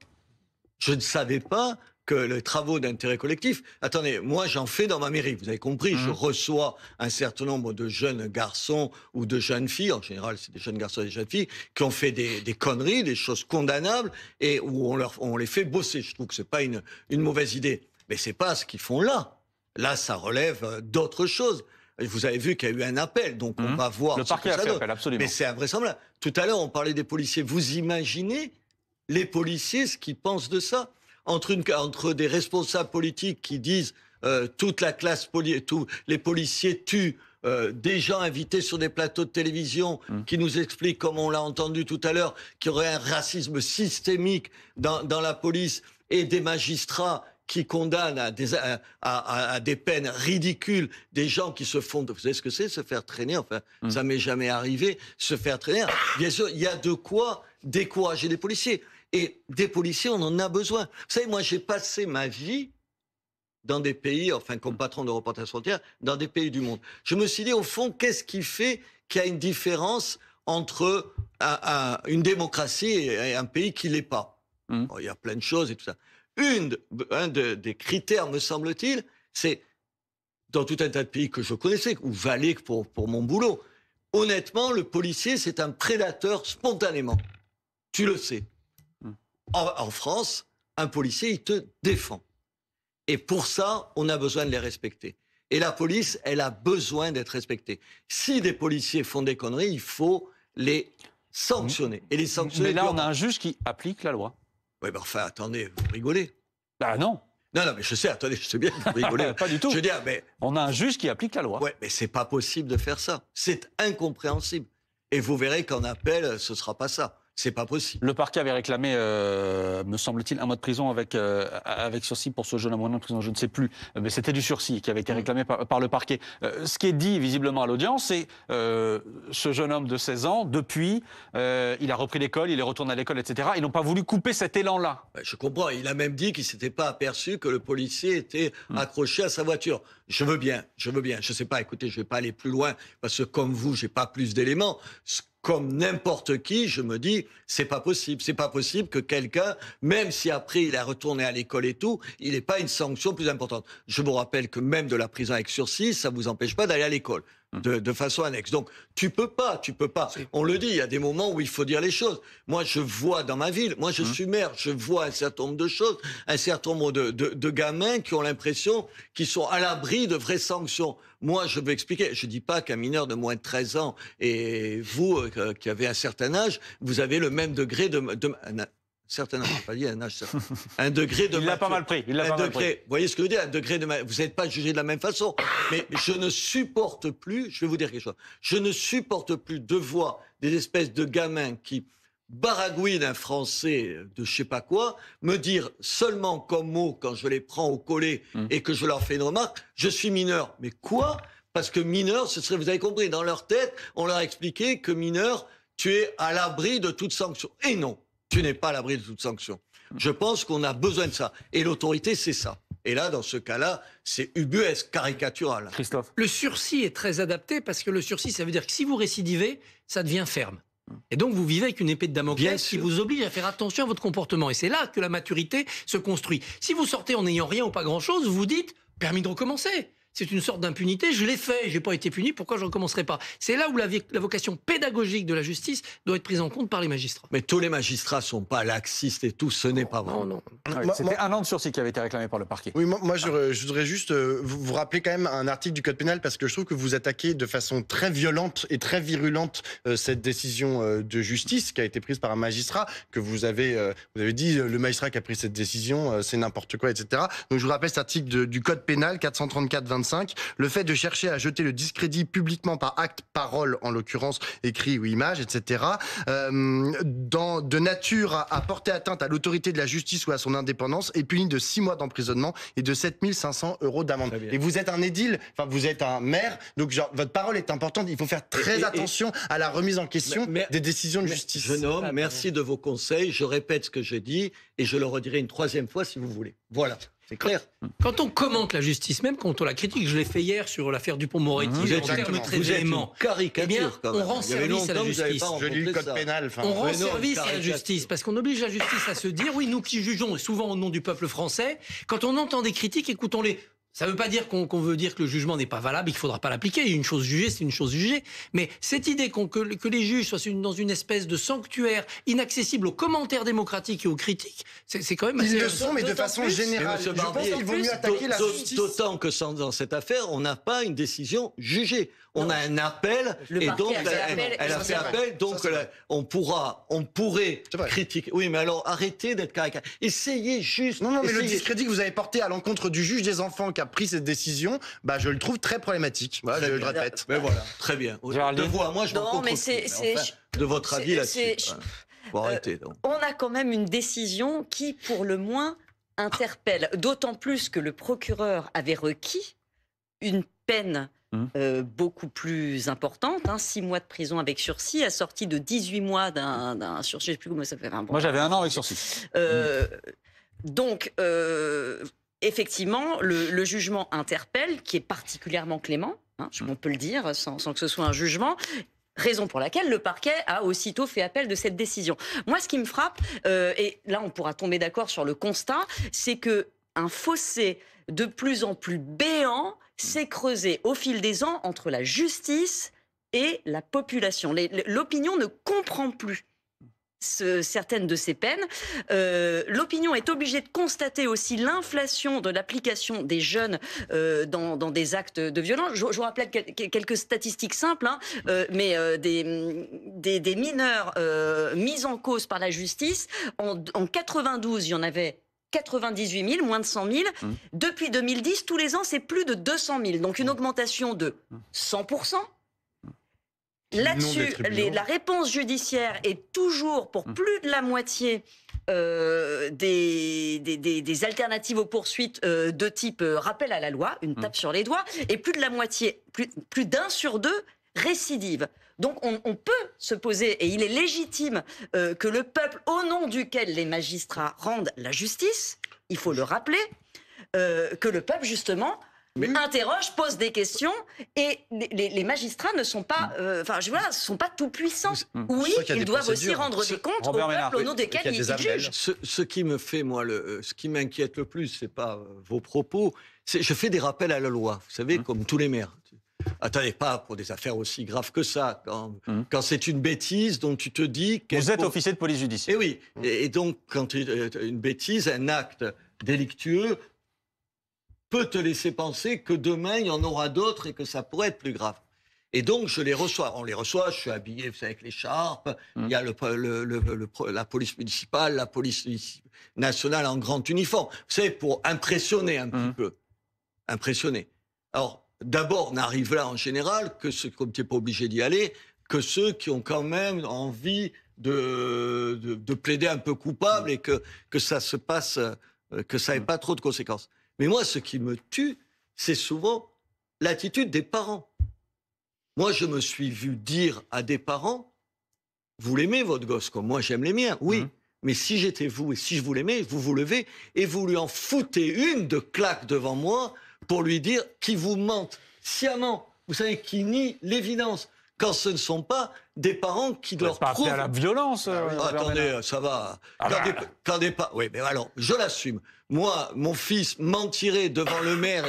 Je ne savais pas que les travaux d'intérêt collectif... Attendez, moi j'en fais dans ma mairie, vous avez compris, je reçois un certain nombre de jeunes garçons ou de jeunes filles, en général c'est des jeunes garçons et des jeunes filles, qui ont fait des conneries, des choses condamnables, et où on les fait bosser. Je trouve que c'est pas une mauvaise idée. Mais c'est pas ce qu'ils font là. Là, ça relève d'autres choses. Vous avez vu qu'il y a eu un appel, donc on va voir le parquet a fait appel, absolument. Mais c'est invraisemblable. Tout à l'heure, on parlait des policiers. Vous imaginez les policiers, ce qu'ils pensent de ça? Entre des responsables politiques qui disent toute la classe tous les policiers tuent des gens invités sur des plateaux de télévision qui nous expliquent, comme on l'a entendu tout à l'heure, qu'il y aurait un racisme systémique dans la police, et des magistrats qui condamnent à des peines ridicules des gens qui se font... Vous savez ce que c'est, se faire traîner? Enfin, ça m'est jamais arrivé, se faire traîner. Bien sûr, il y a de quoi décourager les policiers. Et des policiers, on en a besoin. Vous savez, moi, j'ai passé ma vie dans des pays, enfin, comme patron de Reporters sans frontières, dans des pays du monde. Je me suis dit, au fond, qu'est-ce qui fait qu'il y a une différence entre une démocratie et un pays qui ne l'est pas? Bon, il y a plein de choses et tout ça. Un des critères, me semble-t-il, c'est, dans tout un tas de pays que je connaissais, ou valais pour mon boulot, honnêtement, le policier, c'est un prédateur spontanément. Tu le sais. En France, un policier, il te défend. Et pour ça, on a besoin de les respecter. Et la police, elle a besoin d'être respectée. Si des policiers font des conneries, il faut les sanctionner. Et les sanctionner. Mais là, on a un juge qui applique la loi. Oui, mais enfin, attendez, vous rigolez. Ah non. Non, mais je sais, attendez, je sais bien que vous rigolez. Pas du tout. Je veux dire, mais... On a un juge qui applique la loi. Oui, mais c'est pas possible de faire ça. C'est incompréhensible. Et vous verrez qu'en appel, ce sera pas ça. C'est pas possible. Le parquet avait réclamé, me semble-t-il, un mois de prison avec sursis pour ce jeune homme, un an de prison, je ne sais plus. Mais c'était du sursis qui avait été réclamé par le parquet. Ce qui est dit visiblement à l'audience, c'est ce jeune homme de 16 ans, depuis, il a repris l'école, il est retourné à l'école, etc. Ils n'ont pas voulu couper cet élan-là. Je comprends. Il a même dit qu'il ne s'était pas aperçu que le policier était accroché à sa voiture. Je veux bien. Je ne sais pas, écoutez, je ne vais pas aller plus loin, parce que comme vous, je n'ai pas plus d'éléments. comme n'importe qui, je me dis, c'est pas possible. C'est pas possible que quelqu'un, même si après il est retourné à l'école et tout, il n'ait pas une sanction plus importante. Je vous rappelle que même de la prison avec sursis, ça vous empêche pas d'aller à l'école. De façon annexe. Donc, tu peux pas. On le dit, il y a des moments où il faut dire les choses. Moi, je vois dans ma ville, moi je suis maire, je vois un certain nombre de choses, un certain nombre de gamins qui ont l'impression qu'ils sont à l'abri de vraies sanctions. Moi, je veux expliquer, je dis pas qu'un mineur de moins de 13 ans et vous, qui avez un certain âge, vous avez le même degré certain âge, pas dit un âge certain. Un degré de... Il l'a pas mal pris. Vous voyez ce que je veux dire? Un degré de... Vous n'êtes pas jugé de la même façon. Mais je ne supporte plus, je vais vous dire quelque chose, je ne supporte plus de voir des espèces de gamins qui baragouinent un français de je sais pas quoi, me dire seulement comme mot quand je les prends au collet et que je leur fais une remarque, je suis mineur. Mais quoi? Parce que mineur, ce serait, vous avez compris, dans leur tête, on leur a expliqué que mineur, tu es à l'abri de toute sanction. Et non. Tu n'es pas à l'abri de toute sanction. Je pense qu'on a besoin de ça. Et l'autorité, c'est ça. Et là, dans ce cas-là, c'est ubuesque, caricatural. Christophe. Le sursis est très adapté parce que le sursis, ça veut dire que si vous récidivez, ça devient ferme. Et donc, vous vivez avec une épée de Damoclès qui vous oblige à faire attention à votre comportement. Et c'est là que la maturité se construit. Si vous sortez en n'ayant rien ou pas grand-chose, vous vous dites « permis de recommencer ». C'est une sorte d'impunité. Je l'ai fait, j'ai pas été puni. Pourquoi je recommencerai pas? C'est là où la vocation pédagogique de la justice doit être prise en compte par les magistrats. Mais tous les magistrats sont pas laxistes et tout. Ce n'est pas vrai. Non. C'était 1 an de sursis qui avait été réclamé par le parquet. Oui, moi je voudrais juste vous rappeler quand même un article du Code pénal parce que je trouve que vous attaquez de façon très violente et très virulente cette décision de justice qui a été prise par un magistrat, que vous avez dit le magistrat qui a pris cette décision, c'est n'importe quoi, etc. Donc je vous rappelle cet article du Code pénal 434-25. Le fait de chercher à jeter le discrédit publiquement par acte, parole, en l'occurrence écrit ou image, etc., de nature à porter atteinte à l'autorité de la justice ou à son indépendance, est puni de 6 mois d'emprisonnement et de 7 500 € d'amende. Et vous êtes un édile, enfin vous êtes un maire, donc votre parole est importante. Il faut faire très attention à la remise en question des décisions de justice. Jeune homme, merci de vos conseils. Je répète ce que j'ai dit et je le redirai une 3e fois si vous voulez. Voilà. C'est clair. Quand on commente la justice, même quand on la critique, je l'ai fait hier sur l'affaire Dupond-Moretti, en termes très véhéments, on rend service à la justice. Je lis le Code pénal. On rend service à la justice, parce qu'on oblige la justice à se dire, oui, nous qui jugeons, et souvent au nom du peuple français, quand on entend des critiques, écoutons-les. Ça ne veut pas dire qu'on veut dire que le jugement n'est pas valable et qu'il ne faudra pas l'appliquer. Une chose jugée, c'est une chose jugée. Mais cette idée que les juges soient dans une espèce de sanctuaire inaccessible aux commentaires démocratiques et aux critiques, c'est quand même... Ils le sont, mais de façon générale. Je pense qu'il vaut mieux attaquer la justice. D'autant que dans cette affaire, on n'a pas une décision jugée. On a un appel, et donc elle a fait appel, donc on pourrait critiquer. Oui, mais alors arrêtez d'être caricatural. Essayez juste. Non, mais le discrédit que vous avez porté à l'encontre du juge des enfants qui a pris cette décision, je le trouve très problématique. Voilà, je le répète. Mais voilà, très bien. De vous à moi, je m'en contre. De votre avis là-dessus. Bon, arrêtez. On a quand même une décision qui, pour le moins, interpelle. D'autant plus que le procureur avait requis une peine beaucoup plus importante, 6 mois de prison avec sursis, assorti de 18 mois d'un sursis, je ne sais plus comment ça fait. Moi, j'avais 1 an avec sursis. Donc, effectivement, le jugement interpelle, qui est particulièrement clément, on peut le dire, sans que ce soit un jugement. Raison pour laquelle le parquet a aussitôt fait appel de cette décision. Moi, ce qui me frappe, et là, on pourra tomber d'accord sur le constat, c'est qu'un fossé de plus en plus béant s'est creusé au fil des ans entre la justice et la population. L'opinion ne comprend plus certaines de ces peines. L'opinion est obligée de constater aussi l'inflation de l'application des jeunes dans des actes de violence. Je vous rappelle quelques statistiques simples, mais des mineurs mis en cause par la justice. En 92, il y en avait 98 000, moins de 100 000. Depuis 2010, tous les ans, c'est plus de 200 000. Donc une augmentation de 100%. Là-dessus, la réponse judiciaire est toujours pour plus de la moitié des alternatives aux poursuites de type rappel à la loi, une tape sur les doigts, et plus de la moitié, plus d'1 sur 2 récidive. Donc on peut se poser, et il est légitime que le peuple, au nom duquel les magistrats rendent la justice, il faut le rappeler, que le peuple, justement, interroge, pose des questions, et les magistrats ne sont pas, sont pas tout puissants. Oui, ils doivent aussi rendre des comptes au peuple au nom desquels ils jugent. Ce qui me fait, moi, ce qui m'inquiète le plus, c'est pas vos propos, c'est je fais des rappels à la loi, vous savez, comme tous les maires. Attendez, pas pour des affaires aussi graves que ça. Quand c'est une bêtise dont tu te dis... Vous êtes officier de police judiciaire. Et oui. Et donc, quand une bêtise, un acte délictueux peut te laisser penser que demain, il y en aura d'autres et que ça pourrait être plus grave. Et donc, je les reçois. On les reçoit, je suis habillé, vous savez, avec l'écharpe. Il y a la police municipale, la police nationale en grand uniforme. Vous savez, pour impressionner un petit peu. Impressionner. Alors, d'abord, on arrive là en général, comme tu n'es pas obligé d'y aller, que ceux qui ont quand même envie de plaider un peu coupable et que ça se passe, que ça n'ait pas trop de conséquences. Mais moi, ce qui me tue, c'est souvent l'attitude des parents. Moi, je me suis vu dire à des parents, vous l'aimez votre gosse comme moi j'aime les miens, oui. Mais si j'étais vous et si je vous l'aimais, vous vous levez et vous lui en foutez une de claque devant moi pour lui dire qu'il vous mente sciemment. Vous savez, qui nie l'évidence. Quand ce ne sont pas des parents qui leur prouvent... à la violence. Attendez, ça va. Oui, mais alors, je l'assume. Moi, mon fils mentirait devant le maire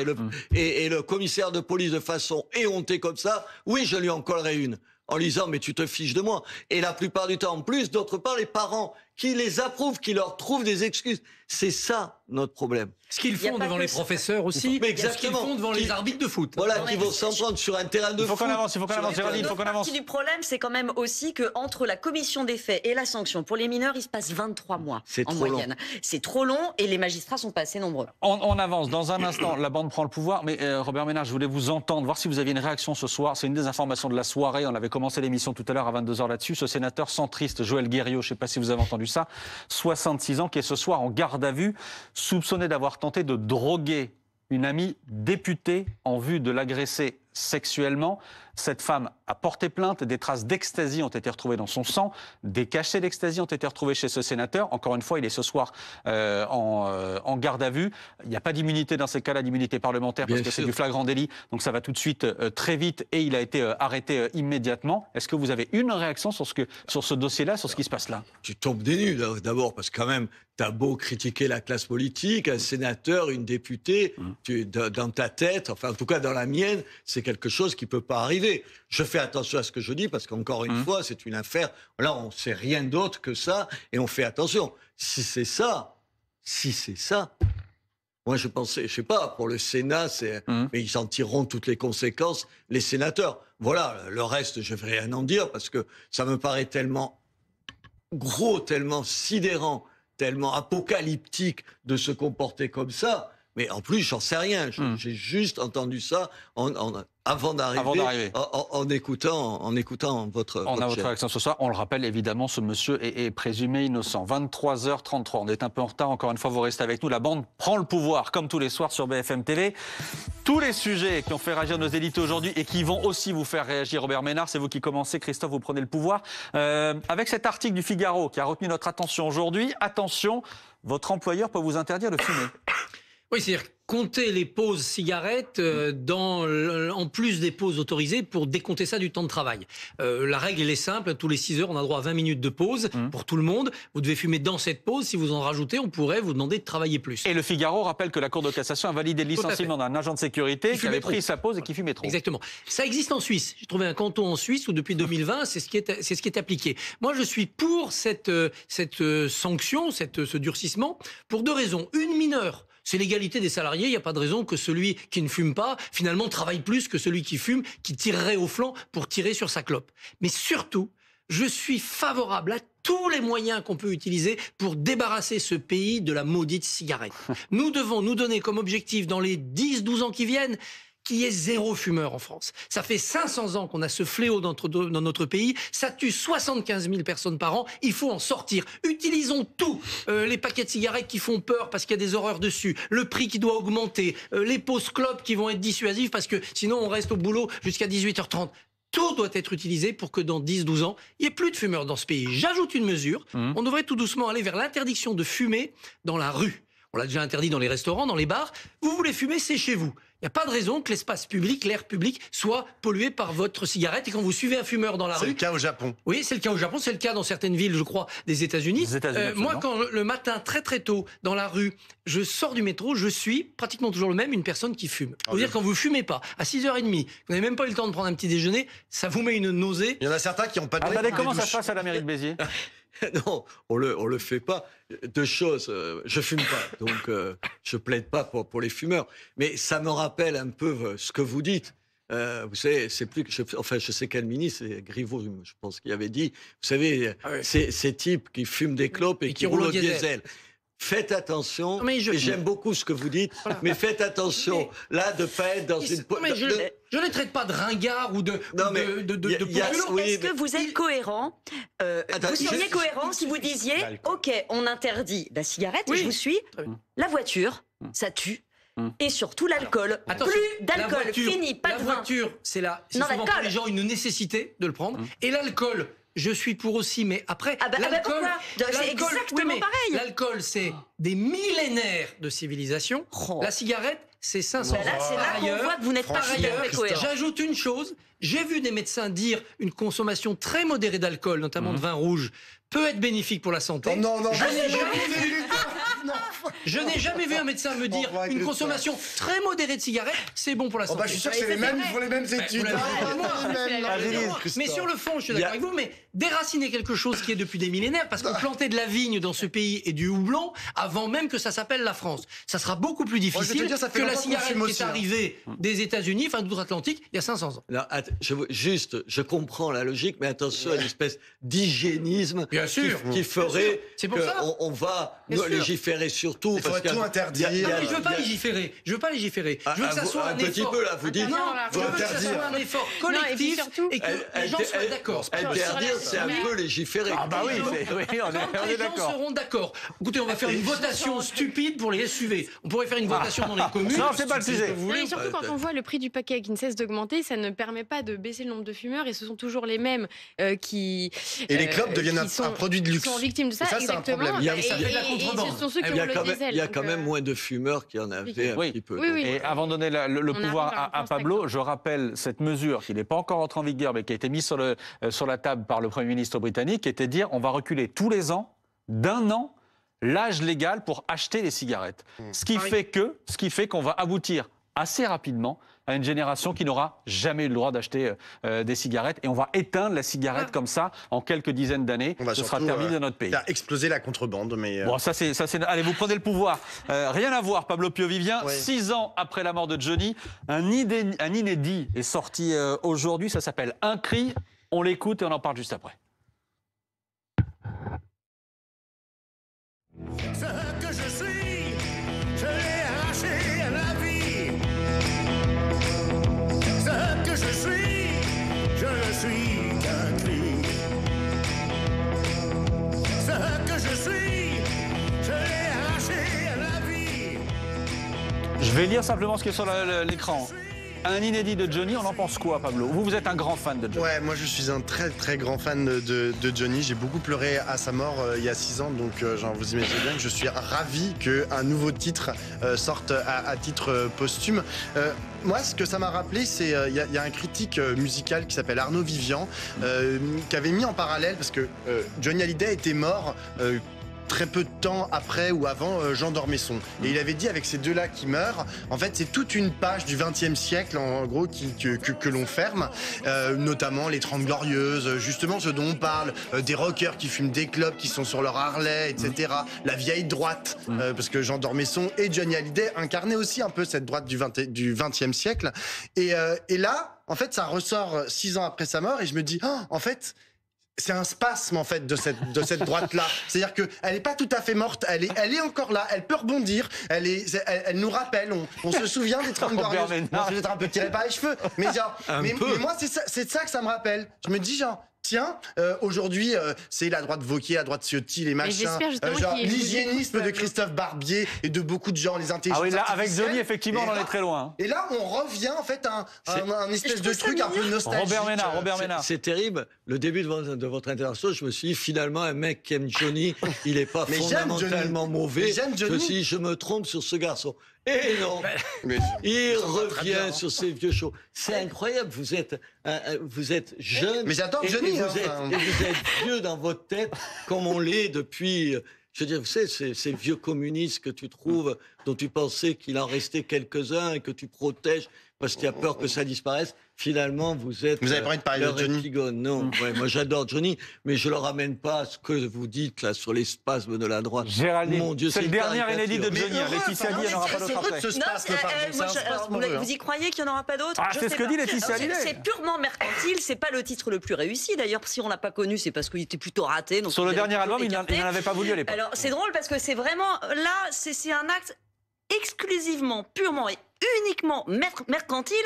et le commissaire de police de façon éhontée comme ça, oui, je lui en collerai une. En lui disant, mais tu te fiches de moi. Et la plupart du temps, en plus, d'autre part, les parents qui les approuvent, qui leur trouvent des excuses. C'est ça, notre problème. Ce qu'ils font devant les professeurs aussi, mais exactement. Ce qu'ils font devant les arbitres de foot. Voilà, qui vont s'en prendre sur un terrain de foot. Il faut qu'on avance, Géraldine, il faut qu'on avance. Partie du problème, c'est quand même aussi qu'entre la commission des faits et la sanction, pour les mineurs, il se passe 23 mois en moyenne. C'est trop long et les magistrats sont pas assez nombreux. On avance. Dans un instant, la bande prend le pouvoir. Mais Robert Ménard, je voulais vous entendre, voir si vous aviez une réaction ce soir. C'est une des informations de la soirée. On avait commencé l'émission tout à l'heure à 22h là-dessus. Ce sénateur centriste, Joël Guerriau, je ne sais pas si vous avez entendu ça, 66 ans, qui est ce soir en garde à vue, soupçonné d'avoir tenté de droguer une amie députée en vue de l'agresser sexuellement. Cette femme a porté plainte. Des traces d'ecstasy ont été retrouvées dans son sang. Des cachets d'ecstasy ont été retrouvés chez ce sénateur. Encore une fois, il est ce soir en garde à vue. Il n'y a pas d'immunité dans ces cas-là, d'immunité parlementaire, parce que c'est du flagrant délit. Donc ça va tout de suite très vite et il a été arrêté immédiatement. Est-ce que vous avez une réaction sur ce dossier-là, sur ce qui se passe là? Tu tombes des nues d'abord, parce que quand même, t'as beau critiquer la classe politique, un sénateur, une députée, dans ta tête, enfin en tout cas dans la mienne, c'est quelque chose qui ne peut pas arriver. Je fais attention à ce que je dis parce qu'encore une fois, c'est une affaire. Là, on ne sait rien d'autre que ça et on fait attention. Si c'est ça, moi je pensais, je sais pas, pour le Sénat, mais ils en tireront toutes les conséquences, les sénateurs. Voilà, le reste, je ne vais rien en dire parce que ça me paraît tellement gros, tellement sidérant, tellement apocalyptique de se comporter comme ça. Mais en plus, j'en sais rien. J'ai juste entendu ça avant d'arriver, en écoutant votre On a votre chaîne. réaction ce soir. On le rappelle, évidemment, ce monsieur est présumé innocent. 23h33, on est un peu en retard. Encore une fois, vous restez avec nous. La bande prend le pouvoir, comme tous les soirs sur BFM TV. Tous les sujets qui ont fait réagir nos élites aujourd'hui et qui vont aussi vous faire réagir, Robert Ménard, c'est vous qui commencez. Christophe, vous prenez le pouvoir. Avec cet article du Figaro qui a retenu notre attention aujourd'hui, attention, votre employeur peut vous interdire de fumer. Oui, c'est-à-dire compter les pauses cigarettes en plus des pauses autorisées pour décompter ça du temps de travail. La règle, elle est simple. Tous les 6 heures, on a droit à 20 minutes de pause pour tout le monde. Vous devez fumer dans cette pause. Si vous en rajoutez, on pourrait vous demander de travailler plus. Et le Figaro rappelle que la Cour de cassation a validé le licenciement d'un agent de sécurité qui avait pris sa pause et qui fumait trop. Exactement. Ça existe en Suisse. J'ai trouvé un canton en Suisse où depuis 2020, c'est ce qui est appliqué. Moi, je suis pour cette sanction, ce durcissement, pour 2 raisons. Une, mineure. C'est l'égalité des salariés. Il n'y a pas de raison que celui qui ne fume pas, finalement, travaille plus que celui qui fume, qui tirerait au flanc pour tirer sur sa clope. Mais surtout, je suis favorable à tous les moyens qu'on peut utiliser pour débarrasser ce pays de la maudite cigarette. Nous devons nous donner comme objectif, dans les 10-12 ans qui viennent, qu'il y ait 0 fumeur en France. Ça fait 500 ans qu'on a ce fléau dans notre pays. Ça tue 75 000 personnes par an. Il faut en sortir. Utilisons tout. Les paquets de cigarettes qui font peur parce qu'il y a des horreurs dessus. Le prix qui doit augmenter. Les pauses clopes qui vont être dissuasives parce que sinon on reste au boulot jusqu'à 18h30. Tout doit être utilisé pour que dans 10-12 ans, il n'y ait plus de fumeurs dans ce pays. J'ajoute une mesure. On devrait tout doucement aller vers l'interdiction de fumer dans la rue. On l'a déjà interdit dans les restaurants, dans les bars. Vous voulez fumer, c'est chez vous. Il n'y a pas de raison que l'espace public, l'air public, soit pollué par votre cigarette. Et quand vous suivez un fumeur dans la rue... C'est le cas au Japon. Oui, c'est le cas au Japon, c'est le cas dans certaines villes, je crois, des États-Unis. Moi, quand le matin, très très tôt, dans la rue, je sors du métro, je suis pratiquement toujours le même, une personne qui fume. C'est-à-dire quand vous fumez pas, à 6h30, vous n'avez même pas eu le temps de prendre un petit déjeuner, ça vous met une nausée. Il y en a certains qui n'ont pas de... Attendez, comment ça se passe à la mairie de Béziers? Non, on le fait pas. Deux choses, je fume pas, donc je plaide pas pour les fumeurs. Mais ça me rappelle un peu ce que vous dites. Vous savez, c'est plus que je sais quel ministre, c'est Griveaux, je pense, qui avait dit. Vous savez, ces types qui fument des clopes et qui roulent au diesel. Faites attention, et j'aime beaucoup ce que vous dites, mais faites attention, là, de ne pas être dans une... Je ne les traite pas de ringards ou de populants. Est-ce que vous êtes cohérent vous seriez cohérent si vous disiez, OK, on interdit la cigarette, et je vous suis, la voiture, ça tue. Et surtout l'alcool. Plus d'alcool, fini, pas de vin. La voiture, c'est souvent pour les gens une nécessité de le prendre. Et l'alcool, je suis pour aussi, mais après, l'alcool, c'est exactement pareil. L'alcool, c'est des millénaires de civilisation. La cigarette, c'est 500 ans. C'est là qu'on voit que vous n'êtes pas cohérent. J'ajoute une chose. J'ai vu des médecins dire une consommation très modérée d'alcool, notamment de vin rouge, peut être bénéfique pour la santé. Non, Je n'ai jamais vu un médecin me dire une consommation très modérée de cigarettes, c'est bon pour la santé. Je suis sûr que c'est pour les mêmes études. Mais sur le fond, je suis d'accord avec vous, mais déraciner quelque chose qui est depuis des millénaires, parce qu'on plantait de la vigne dans ce pays et du houblon avant même que ça s'appelle la France. Ça sera beaucoup plus difficile que la cigarette qui est arrivée des États-Unis, enfin d'outre-Atlantique, il y a 500 ans. Non, je comprends la logique, mais attention à une espèce d'hygiénisme qui ferait qu'on va légiférer sur tout. Il faudrait tout interdire. Je ne veux pas légiférer. Je veux que ça soit un petit effort. peu là, vous dites. Non, je veux que ça soit un effort collectif et que les gens soient d'accord. Interdire, c'est un peu légiférer. Ah bah oui, on est d'accord. Les gens seront d'accord. Écoutez, on va faire une votation stupide pour les SUV. On pourrait faire une votation dans les communes. Non, c'est pas le sujet. Et surtout quand on voit le prix du paquet qui ne cesse d'augmenter, ça ne permet pas de baisser le nombre de fumeurs et ce sont toujours les mêmes qui... Et les clopes deviennent un produit de luxe. Sont victimes de ça, c'est un problème. Ça fait de la contrebande. Ce sont ceux qui roulent le diesel. Il y a quand même moins de fumeurs qu'il y en avait un petit peu. Et avant de donner le pouvoir à Pablo, je rappelle cette mesure qui n'est pas encore entrée en vigueur, mais qui a été mise sur la table par le Premier ministre britannique, qui était de dire on va reculer tous les ans, d'un an, l'âge légal pour acheter les cigarettes. Ce qui fait qu'on va aboutir assez rapidement à une génération qui n'aura jamais eu le droit d'acheter des cigarettes. Et on va éteindre la cigarette comme ça en quelques dizaines d'années. Ce sera terminé dans notre pays. Faire exploser la contrebande. Mais Bon, ça c'est. Allez, vous prenez le pouvoir. Rien à voir, Pablo Piovivien. 6 ans après la mort de Johnny, un inédit est sorti aujourd'hui. Ça s'appelle Un cri. On l'écoute et on en parle juste après. Ce que je suis, je l'ai arraché à la vie. Ce que je suis qu'un cri. Ce que je suis, je l'ai arraché à la vie. Je vais lire simplement ce qui est sur l'écran. Un inédit de Johnny, on en pense quoi, Pablo? Vous êtes un grand fan de Johnny. Ouais, moi je suis un très très grand fan de Johnny. J'ai beaucoup pleuré à sa mort il y a 6 ans, donc genre, vous imaginez bien que je suis ravi qu'un nouveau titre sorte à titre posthume. Moi, ce que ça m'a rappelé, c'est il y a un critique musical qui s'appelle Arnaud Vivian, qui avait mis en parallèle, parce que Johnny Hallyday était mort très peu de temps après ou avant Jean d'Ormesson. Et il avait dit, avec ces deux-là qui meurent, en fait, c'est toute une page du XXe siècle, en gros, que l'on ferme, notamment les 30 Glorieuses, justement ce dont on parle, des rockers qui fument des clopes, qui sont sur leur Harley, etc. La vieille droite, parce que Jean d'Ormesson et Johnny Hallyday incarnaient aussi un peu cette droite du XXe siècle. Et là, en fait, ça ressort 6 ans après sa mort, et je me dis, en fait... C'est un spasme en fait de cette droite-là. C'est-à-dire qu'elle n'est pas tout à fait morte, elle est encore là, elle peut rebondir, elle nous rappelle, on se souvient des 30 Glorieuses. Bon, c'est peut-être un peu tiré par les cheveux, mais genre, mais moi c'est ça que ça me rappelle. Je me dis genre, Tiens, aujourd'hui, c'est la droite Wauquiez, la droite Ciotti, les machins. j'espère justement genre qu'il y ait une l'hygiénisme de logique. Christophe Barbier et de beaucoup de gens, les Ah intelligences oui, là, avec artificielles. Johnny, effectivement, on en est très loin. Et là, on revient en fait à un espèce Je de trouve ça truc un peu nostalgique. Robert Ménard. C'est terrible. Le début de votre intervention, je me suis dit, finalement, un mec qui aime Johnny, il n'est pas Mais j'aime fondamentalement Johnny. mauvais. Mais j'aime Je me Johnny. suis dit, je me trompe sur ce garçon. Et non, Mais- il Ça va très revient bien, hein. sur ces vieux shows. C'est incroyable. Vous êtes jeune. Mais j'adore et Johnny, vous hein, êtes, enfin. et vous êtes vieux dans votre tête, comme on l'est depuis. Je veux dire, vous savez, ces vieux communistes que tu trouves, dont tu pensais qu'il en restait quelques-uns et que tu protèges parce qu'il y a peur que ça disparaisse. Finalement, vous êtes. Vous avez pas envie de parler de leur Johnny épigone. Non, ouais, moi j'adore Johnny, mais je ne le ramène pas à ce que vous dites là sur les spasmes de la droite. Géraldine, Mon Dieu, c'est le une dernier caricature. inédit de Mais Johnny. heureux, Laetitia enfin, dit, elle n'aura pas c'est d'autre heureux après. de ce Non, spasme, pardon, c'est un spasme heureux, hein. vous y croyez qu'il n'y en aura pas d'autres? Ah, Je c'est sais ce que pas. dit Laetitia Hallyday. C'est purement mercantile, c'est pas le titre le plus réussi. D'ailleurs, si on l'a pas connu, c'est parce qu'il était plutôt raté. Donc Sur le il a dernier plutôt album, il écarté. n'en avait pas voulu à l'époque. Alors, c'est drôle parce que c'est vraiment, là, c'est un acte exclusivement, purement et uniquement mercantile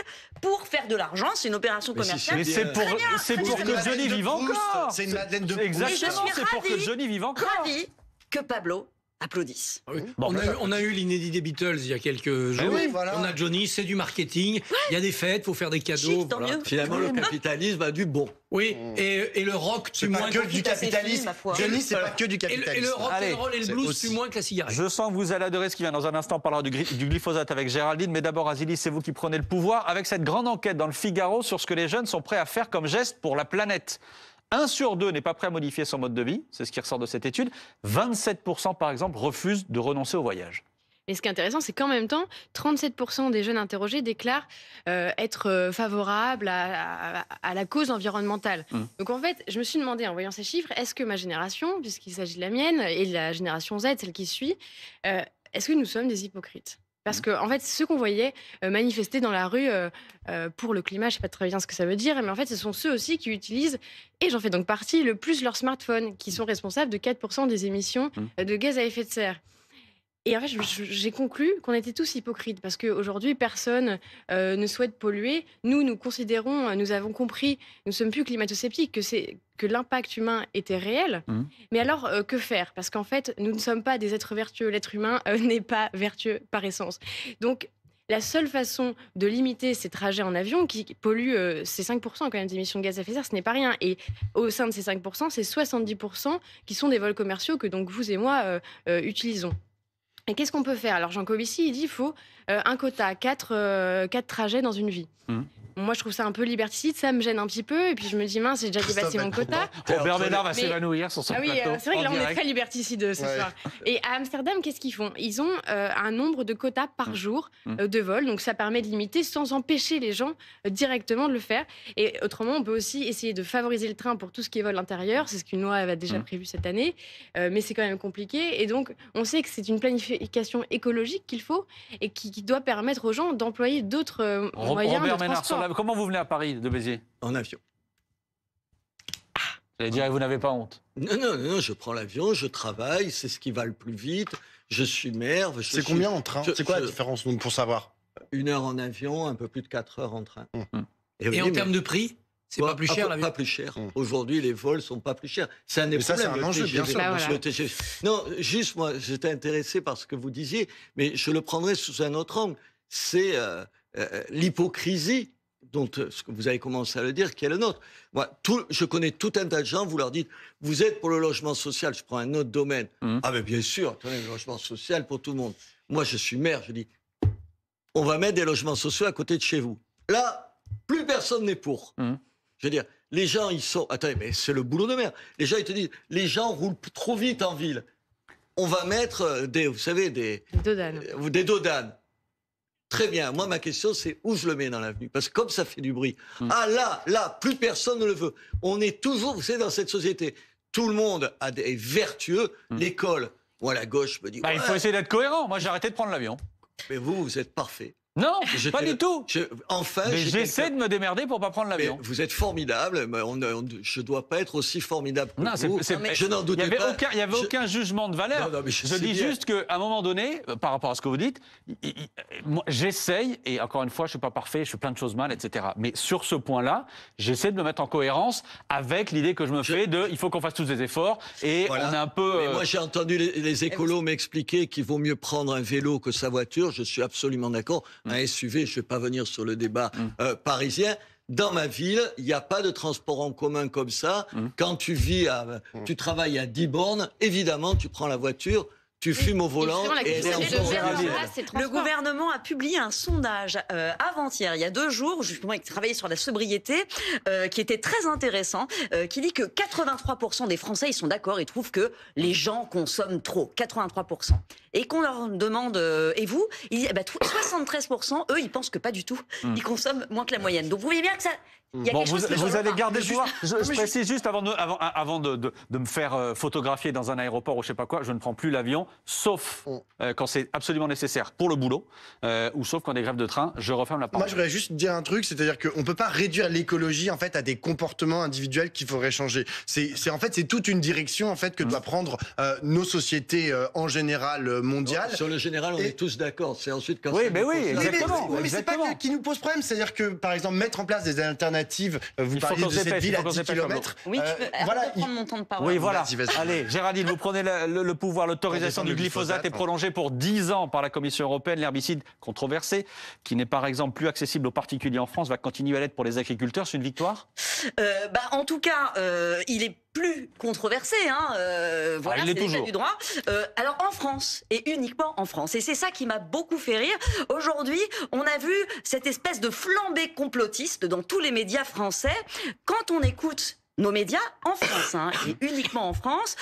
pour faire de l'argent. C'est une opération Mais si, commerciale. Mais c'est pour C'est que une Madeleine Johnny de vive Proust, encore. C'est une Madeleine de Proust. Exactement, Et je suis c'est pour que ravie. Johnny vive encore. Ravi que Pablo applaudisse. Bon, On a eu l'inédit des Beatles il y a quelques jours. oui, voilà. On a Johnny, c'est du marketing. Il y a des fêtes, faut faire des cadeaux. Chic, tant voilà. mieux. Finalement, le capitalisme a du bon. Oui, et le rock C'est tue pas moins que que du Tout à fait fine, capitalisme. ma foi. Johnny, c'est pas que du et capitalisme. le rock Allez, and roll et le c'est blues aussi- tuent moins que la cigarette. Je sens que vous allez adorer ce qui vient. Dans un instant, on parlera du glyphosate avec Géraldine. Mais d'abord, Azilis, c'est vous qui prenez le pouvoir avec cette grande enquête dans le Figaro sur ce que les jeunes sont prêts à faire comme geste pour la planète. 1 sur 2 n'est pas prêt à modifier son mode de vie. C'est ce qui ressort de cette étude. 27%, par exemple, refusent de renoncer au voyage. Et ce qui est intéressant, c'est qu'en même temps, 37% des jeunes interrogés déclarent être favorables à la cause environnementale. Donc en fait, je me suis demandé en voyant ces chiffres, est-ce que ma génération, puisqu'il s'agit de la mienne, et la génération Z, celle qui suit, est-ce que nous sommes des hypocrites ? Parce que, en fait, ceux qu'on voyait manifester dans la rue pour le climat, je ne sais pas très bien ce que ça veut dire, mais en fait, ce sont ceux aussi qui utilisent, et j'en fais donc partie, le plus leur smartphone, qui sont responsables de 4% des émissions de gaz à effet de serre. Et en fait, j'ai conclu qu'on était tous hypocrites parce qu'aujourd'hui, personne ne souhaite polluer. Nous considérons, nous avons compris, nous ne sommes plus climato-sceptiques, que l'impact humain était réel. Mais alors, que faire? Parce qu'en fait, nous ne sommes pas des êtres vertueux. L'être humain n'est pas vertueux par essence. Donc, la seule façon de limiter ces trajets en avion qui polluent ces 5% quand même d'émissions de gaz à effet de serre, ce n'est pas rien. Et au sein de ces 5%, c'est 70% qui sont des vols commerciaux que donc vous et moi utilisons. Et qu'est-ce qu'on peut faire? Alors Jean Covici, il dit qu'il faut un quota, 4 trajets dans une vie. Moi, je trouve ça un peu liberticide, ça me gêne un petit peu. Et puis je me dis, mince, j'ai déjà dépassé mon quota. Robert Ménard va Mais- s'évanouir sur son Ah oui, plateau. c'est vrai que là, en on est direct. très liberticide ce soir. Et à Amsterdam, qu'est-ce qu'ils font? Ils ont un nombre de quotas par jour de vol. Donc ça permet de limiter sans empêcher les gens directement de le faire. Et autrement, on peut aussi essayer de favoriser le train pour tout ce qui est vol intérieur. C'est ce qu'une loi avait déjà prévu cette année. Mais c'est quand même compliqué. Et donc, on sait que c'est une planification écologique qu'il faut et qui doit permettre aux gens d'employer d'autres moyens Robert de Ménard, transport. comment vous venez à Paris de Béziers? En avion. J'allais dire, vous n'avez pas honte. Non, je prends l'avion, je travaille, c'est ce qui va le plus vite. Je suis maire. C'est combien en train? C'est quoi la différence pour savoir? 1 heure en avion, un peu plus de 4 heures en train. Et oui, en termes de prix, c'est pas plus cher l'avion? Pas plus cher. Aujourd'hui, les vols sont pas plus chers. C'est un des Mais ça, problèmes. c'est un le enjeu, bien TGV. sûr. Bah, voilà. Le TGV. Non, juste moi, j'étais intéressé par ce que vous disiez, mais je le prendrais sous un autre angle. C'est l'hypocrisie dont ce que vous avez commencé à le dire, qui est le nôtre. Moi, je connais tout un tas de gens, vous leur dites, vous êtes pour le logement social, je prends un autre domaine. Ah ben bien sûr, attendez, le logement social pour tout le monde. Moi, je suis maire, je dis, on va mettre des logements sociaux à côté de chez vous. Là, plus personne n'est pour. Je veux dire, les gens, ils sont... Attendez, mais c'est le boulot de maire. Les gens, ils te disent, les gens roulent trop vite en ville. On va mettre vous savez, des dodanes. Très bien. Moi, ma question, c'est où je le mets dans l'avenue? Parce que comme ça fait du bruit. Ah là, plus personne ne le veut. On est toujours, vous savez, dans cette société, tout le monde est vertueux. L'école, moi, la gauche me dit... Il faut essayer d'être cohérent. Moi, j'ai arrêté de prendre l'avion. Mais vous êtes parfait. Non, J'étais pas là- du tout. Enfin, Mais j'ai j'essaie quelqu'un- de me démerder pour pas prendre Mais l'avion. vous êtes formidable, mais je ne dois pas être aussi formidable que Non, vous. Je n'en il n'y doutais avait, pas. il y avait aucun jugement de valeur. Non, mais je je sais dis bien. juste qu'à un moment donné, par rapport à ce que vous dites, moi, j'essaye, et encore une fois, je ne suis pas parfait, je fais plein de choses mal, etc. Mais sur ce point-là, j'essaie de me mettre en cohérence avec l'idée que je me fais de il faut qu'on fasse tous des efforts, et Voilà. on est un peu... Mais moi, j'ai entendu les écolos m'expliquer qu'il vaut mieux prendre un vélo que sa voiture. Je suis absolument d'accord. Un SUV, je ne vais pas venir sur le débat parisien. Dans ma ville, il n'y a pas de transport en commun comme ça. Quand tu tu travailles à 10 bornes, évidemment, tu prends la voiture, tu fumes au volant. Justement, la et question, elle est c'est de encore mettre en rapide. place ces Le transports. gouvernement a publié un sondage avant-hier, il y a 2 jours, justement, il travaillait sur la sobriété, qui était très intéressant, qui dit que 83% des Français, ils sont d'accord, ils trouvent que les gens consomment trop, 83%. Et qu'on leur demande, et vous, ils disent, 73%, eux, ils pensent que pas du tout, ils consomment moins que la moyenne. Donc vous voyez bien que ça... Il y a Bon, quelque chose qui vous change allez pas. garder le pouvoir. Je précise juste avant de me faire photographier dans un aéroport ou je sais pas quoi, je ne prends plus l'avion, sauf quand c'est absolument nécessaire pour le boulot, ou sauf quand il y a des grèves de train, je referme la porte. Moi, je voudrais juste dire un truc, c'est-à-dire qu'on ne peut pas réduire l'écologie en fait à des comportements individuels qu'il faudrait changer. C'est toute une direction en fait que doit prendre nos sociétés en général mondiales. Sur le général, on est tous d'accord. C'est ensuite quand Oui, ça mais nous oui, pose la- exactement. Mais c'est pas exactement. qui nous pose problème, c'est-à-dire que par exemple mettre en place des alternatives, vous Il faut parliez qu'on de se cette dépêche, il ville faut à qu'on se 10 dépêche, km. Oui, tu peux voilà, prendre mon temps de parole. Oui, voilà. Vas-y. Allez, Géraldine, vous prenez le pouvoir. L'autorisation Pour du défendre le glyphosate est glyphosate, prolongée pour 10 ans par la Commission européenne. L'herbicide controversé, qui n'est par exemple plus accessible aux particuliers en France, va continuer à l'être pour les agriculteurs. C'est une victoire? En tout cas, il est plus controversé. Voilà, il l'est c'est l'état toujours. du droit. Alors en France, et uniquement en France, et c'est ça qui m'a beaucoup fait rire. Aujourd'hui, on a vu cette espèce de flambée complotiste dans tous les médias français. Quand on écoute nos médias en France, et uniquement en France,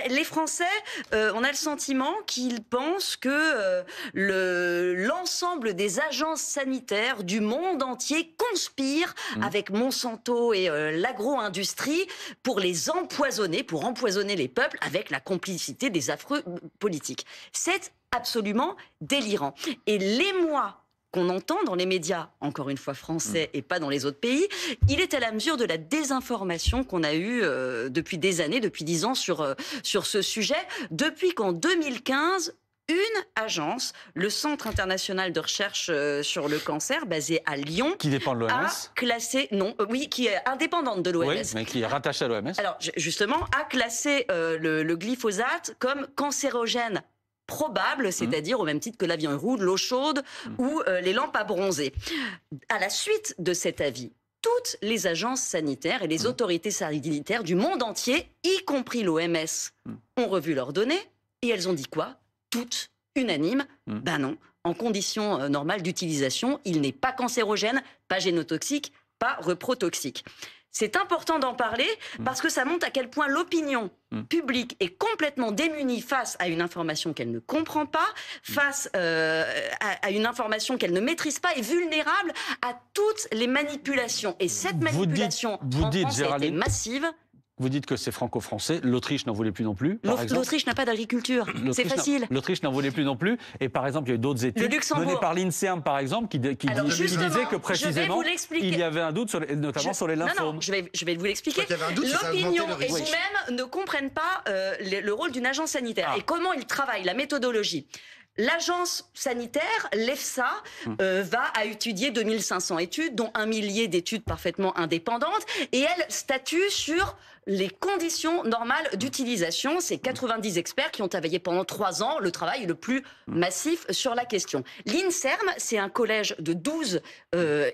les Français, on a le sentiment qu'ils pensent que l'ensemble des agences sanitaires du monde entier conspirent avec Monsanto et l'agro-industrie pour les empoisonner, pour empoisonner les peuples avec la complicité des affreux politiques. C'est absolument délirant. Et l'émoi qu'on entend dans les médias, encore une fois français et pas dans les autres pays, il est à la mesure de la désinformation qu'on a eue depuis des années, depuis 10 ans sur ce sujet, depuis qu'en 2015, une agence, le Centre international de recherche sur le cancer, basé à Lyon, Qui dépend de l'OMS. a classé, qui est indépendante de l'OMS. Oui, mais qui est rattaché à l'OMS. Alors, justement, a classé le glyphosate comme cancérogène probable, c'est-à-dire au même titre que la viande rouge, l'eau chaude ou les lampes à bronzer. À la suite de cet avis, toutes les agences sanitaires et les autorités sanitaires du monde entier, y compris l'OMS, ont revu leurs données et elles ont dit quoi? Toutes unanimes, ben non, en conditions normales d'utilisation, il n'est pas cancérogène, pas génotoxique, pas reprotoxique. C'est important d'en parler parce que ça montre à quel point l'opinion publique est complètement démunie face à une information qu'elle ne comprend pas, face à une information qu'elle ne maîtrise pas et vulnérable à toutes les manipulations. Et cette manipulation en France a été Géraldine, massive. Vous dites que c'est franco-français. L'Autriche n'en voulait plus non plus. par exemple. L'Autriche n'a pas d'agriculture, c'est facile. L'Autriche n'en voulait plus non plus. Et par exemple, il y a eu d'autres études Luxembourg. menées par l'INSERM, par exemple, qui disaient que précisément, il y avait un doute, notamment sur les lymphomes. Non, je vais vous l'expliquer. Qu'il y avait un doute, ça augmentait L'opinion le et risque. vous-même ne comprennent pas le rôle d'une agence sanitaire et comment il travaille, la méthodologie. L'agence sanitaire, l'EFSA, a étudié 2500 études, dont 1 millier d'études parfaitement indépendantes, et elle statue sur les conditions normales d'utilisation. C'est 90 experts qui ont travaillé pendant 3 ans, le travail le plus massif sur la question. L'INSERM, c'est un collège de 12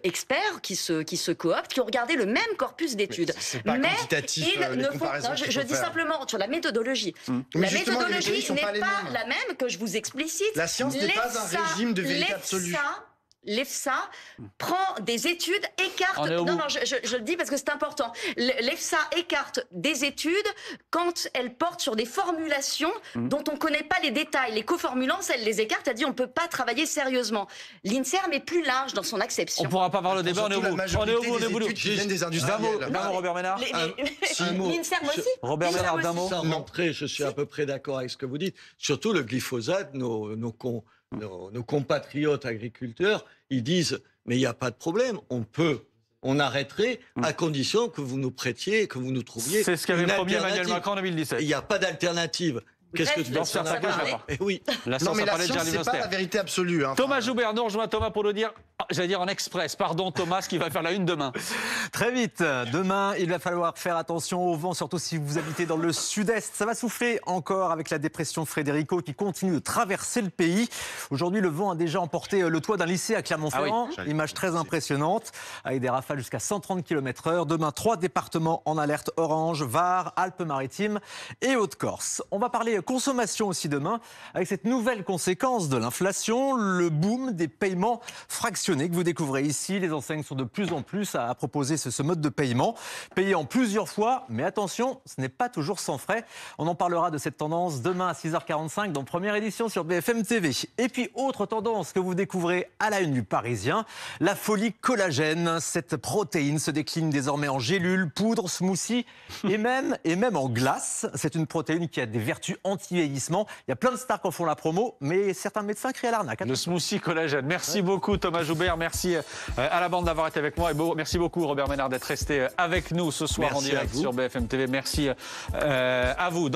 experts qui se cooptent, qui ont regardé le même corpus d'études. C'est pas quantitatif, les comparaisons qu'il je faut dis faire. simplement sur la méthodologie. Mais La justement, les méthodologie méthodologies sont n'est pas pas les mêmes. la même que je vous explicite. La science n'est pas un régime de vérité absolue. L'EFSA prend des études, écarte... On est au Non, bout. non, je le dis parce que c'est important. L'EFSA écarte des études quand elles portent sur des formulations dont on ne connaît pas les détails. Les coformulances, elle les écarte, elle dit on ne peut pas travailler sérieusement. L'INSERM est plus large dans son On acception. ne pourra pas voir le débat, on est au Surtout la bout. On est majorité au bout, on est au bout. des études qui viennent des D'un industriels. mot, Robert Ménard. un mot. L'INSERM aussi Robert L'INSERM Ménard, d'un aussi. mot. Sans rentrer, je suis à peu près d'accord avec ce que vous dites. Surtout le glyphosate, nos nos compatriotes agriculteurs, ils disent mais il n'y a pas de problème, on arrêterait à condition que vous nous prêtiez, que vous nous trouviez. C'est ce qu'avait une promis Emmanuel alternative. Macron en 2017. Il n'y a pas d'alternative. Qu'est-ce que tu Dans veux ce cas, Eh oui. La Non, science mais a la parlé de science, Gérald c'est pas Noster. la vérité absolue. Hein. Thomas Joubert nous rejoint, Thomas, pour nous dire, j'allais dire en express, pardon Thomas, qui va faire la une demain. Très vite, demain, il va falloir faire attention au vent, surtout si vous habitez dans le sud-est. Ça va souffler encore avec la dépression Frédérico qui continue de traverser le pays. Aujourd'hui, le vent a déjà emporté le toit d'un lycée à Clermont-Ferrand. Image très impressionnante, avec des rafales jusqu'à 130 km/h. Demain, 3 départements en alerte orange, Var, Alpes-Maritimes et Haute-Corse. On va parler consommation aussi demain, avec cette nouvelle conséquence de l'inflation, le boom des paiements fractionnés que vous découvrez ici. Les enseignes sont de plus en plus à proposer ce mode de paiement, payé en plusieurs fois, mais attention, ce n'est pas toujours sans frais. On en parlera de cette tendance demain à 6h45 dans Première Édition sur BFM TV. Et puis, autre tendance que vous découvrez à la une du Parisien, la folie collagène. Cette protéine se décline désormais en gélules, poudre, smoothie et même en glace. C'est une protéine qui a des vertus anti-vieillissement. Il y a plein de stars qui en font la promo, mais certains médecins crient à l'arnaque. Le smoothie collagène. Merci beaucoup Thomas Joubert, merci à la bande d'avoir été avec moi et merci beaucoup Robert Ménard d'être resté avec nous ce soir en direct sur BFM TV. Merci à vous.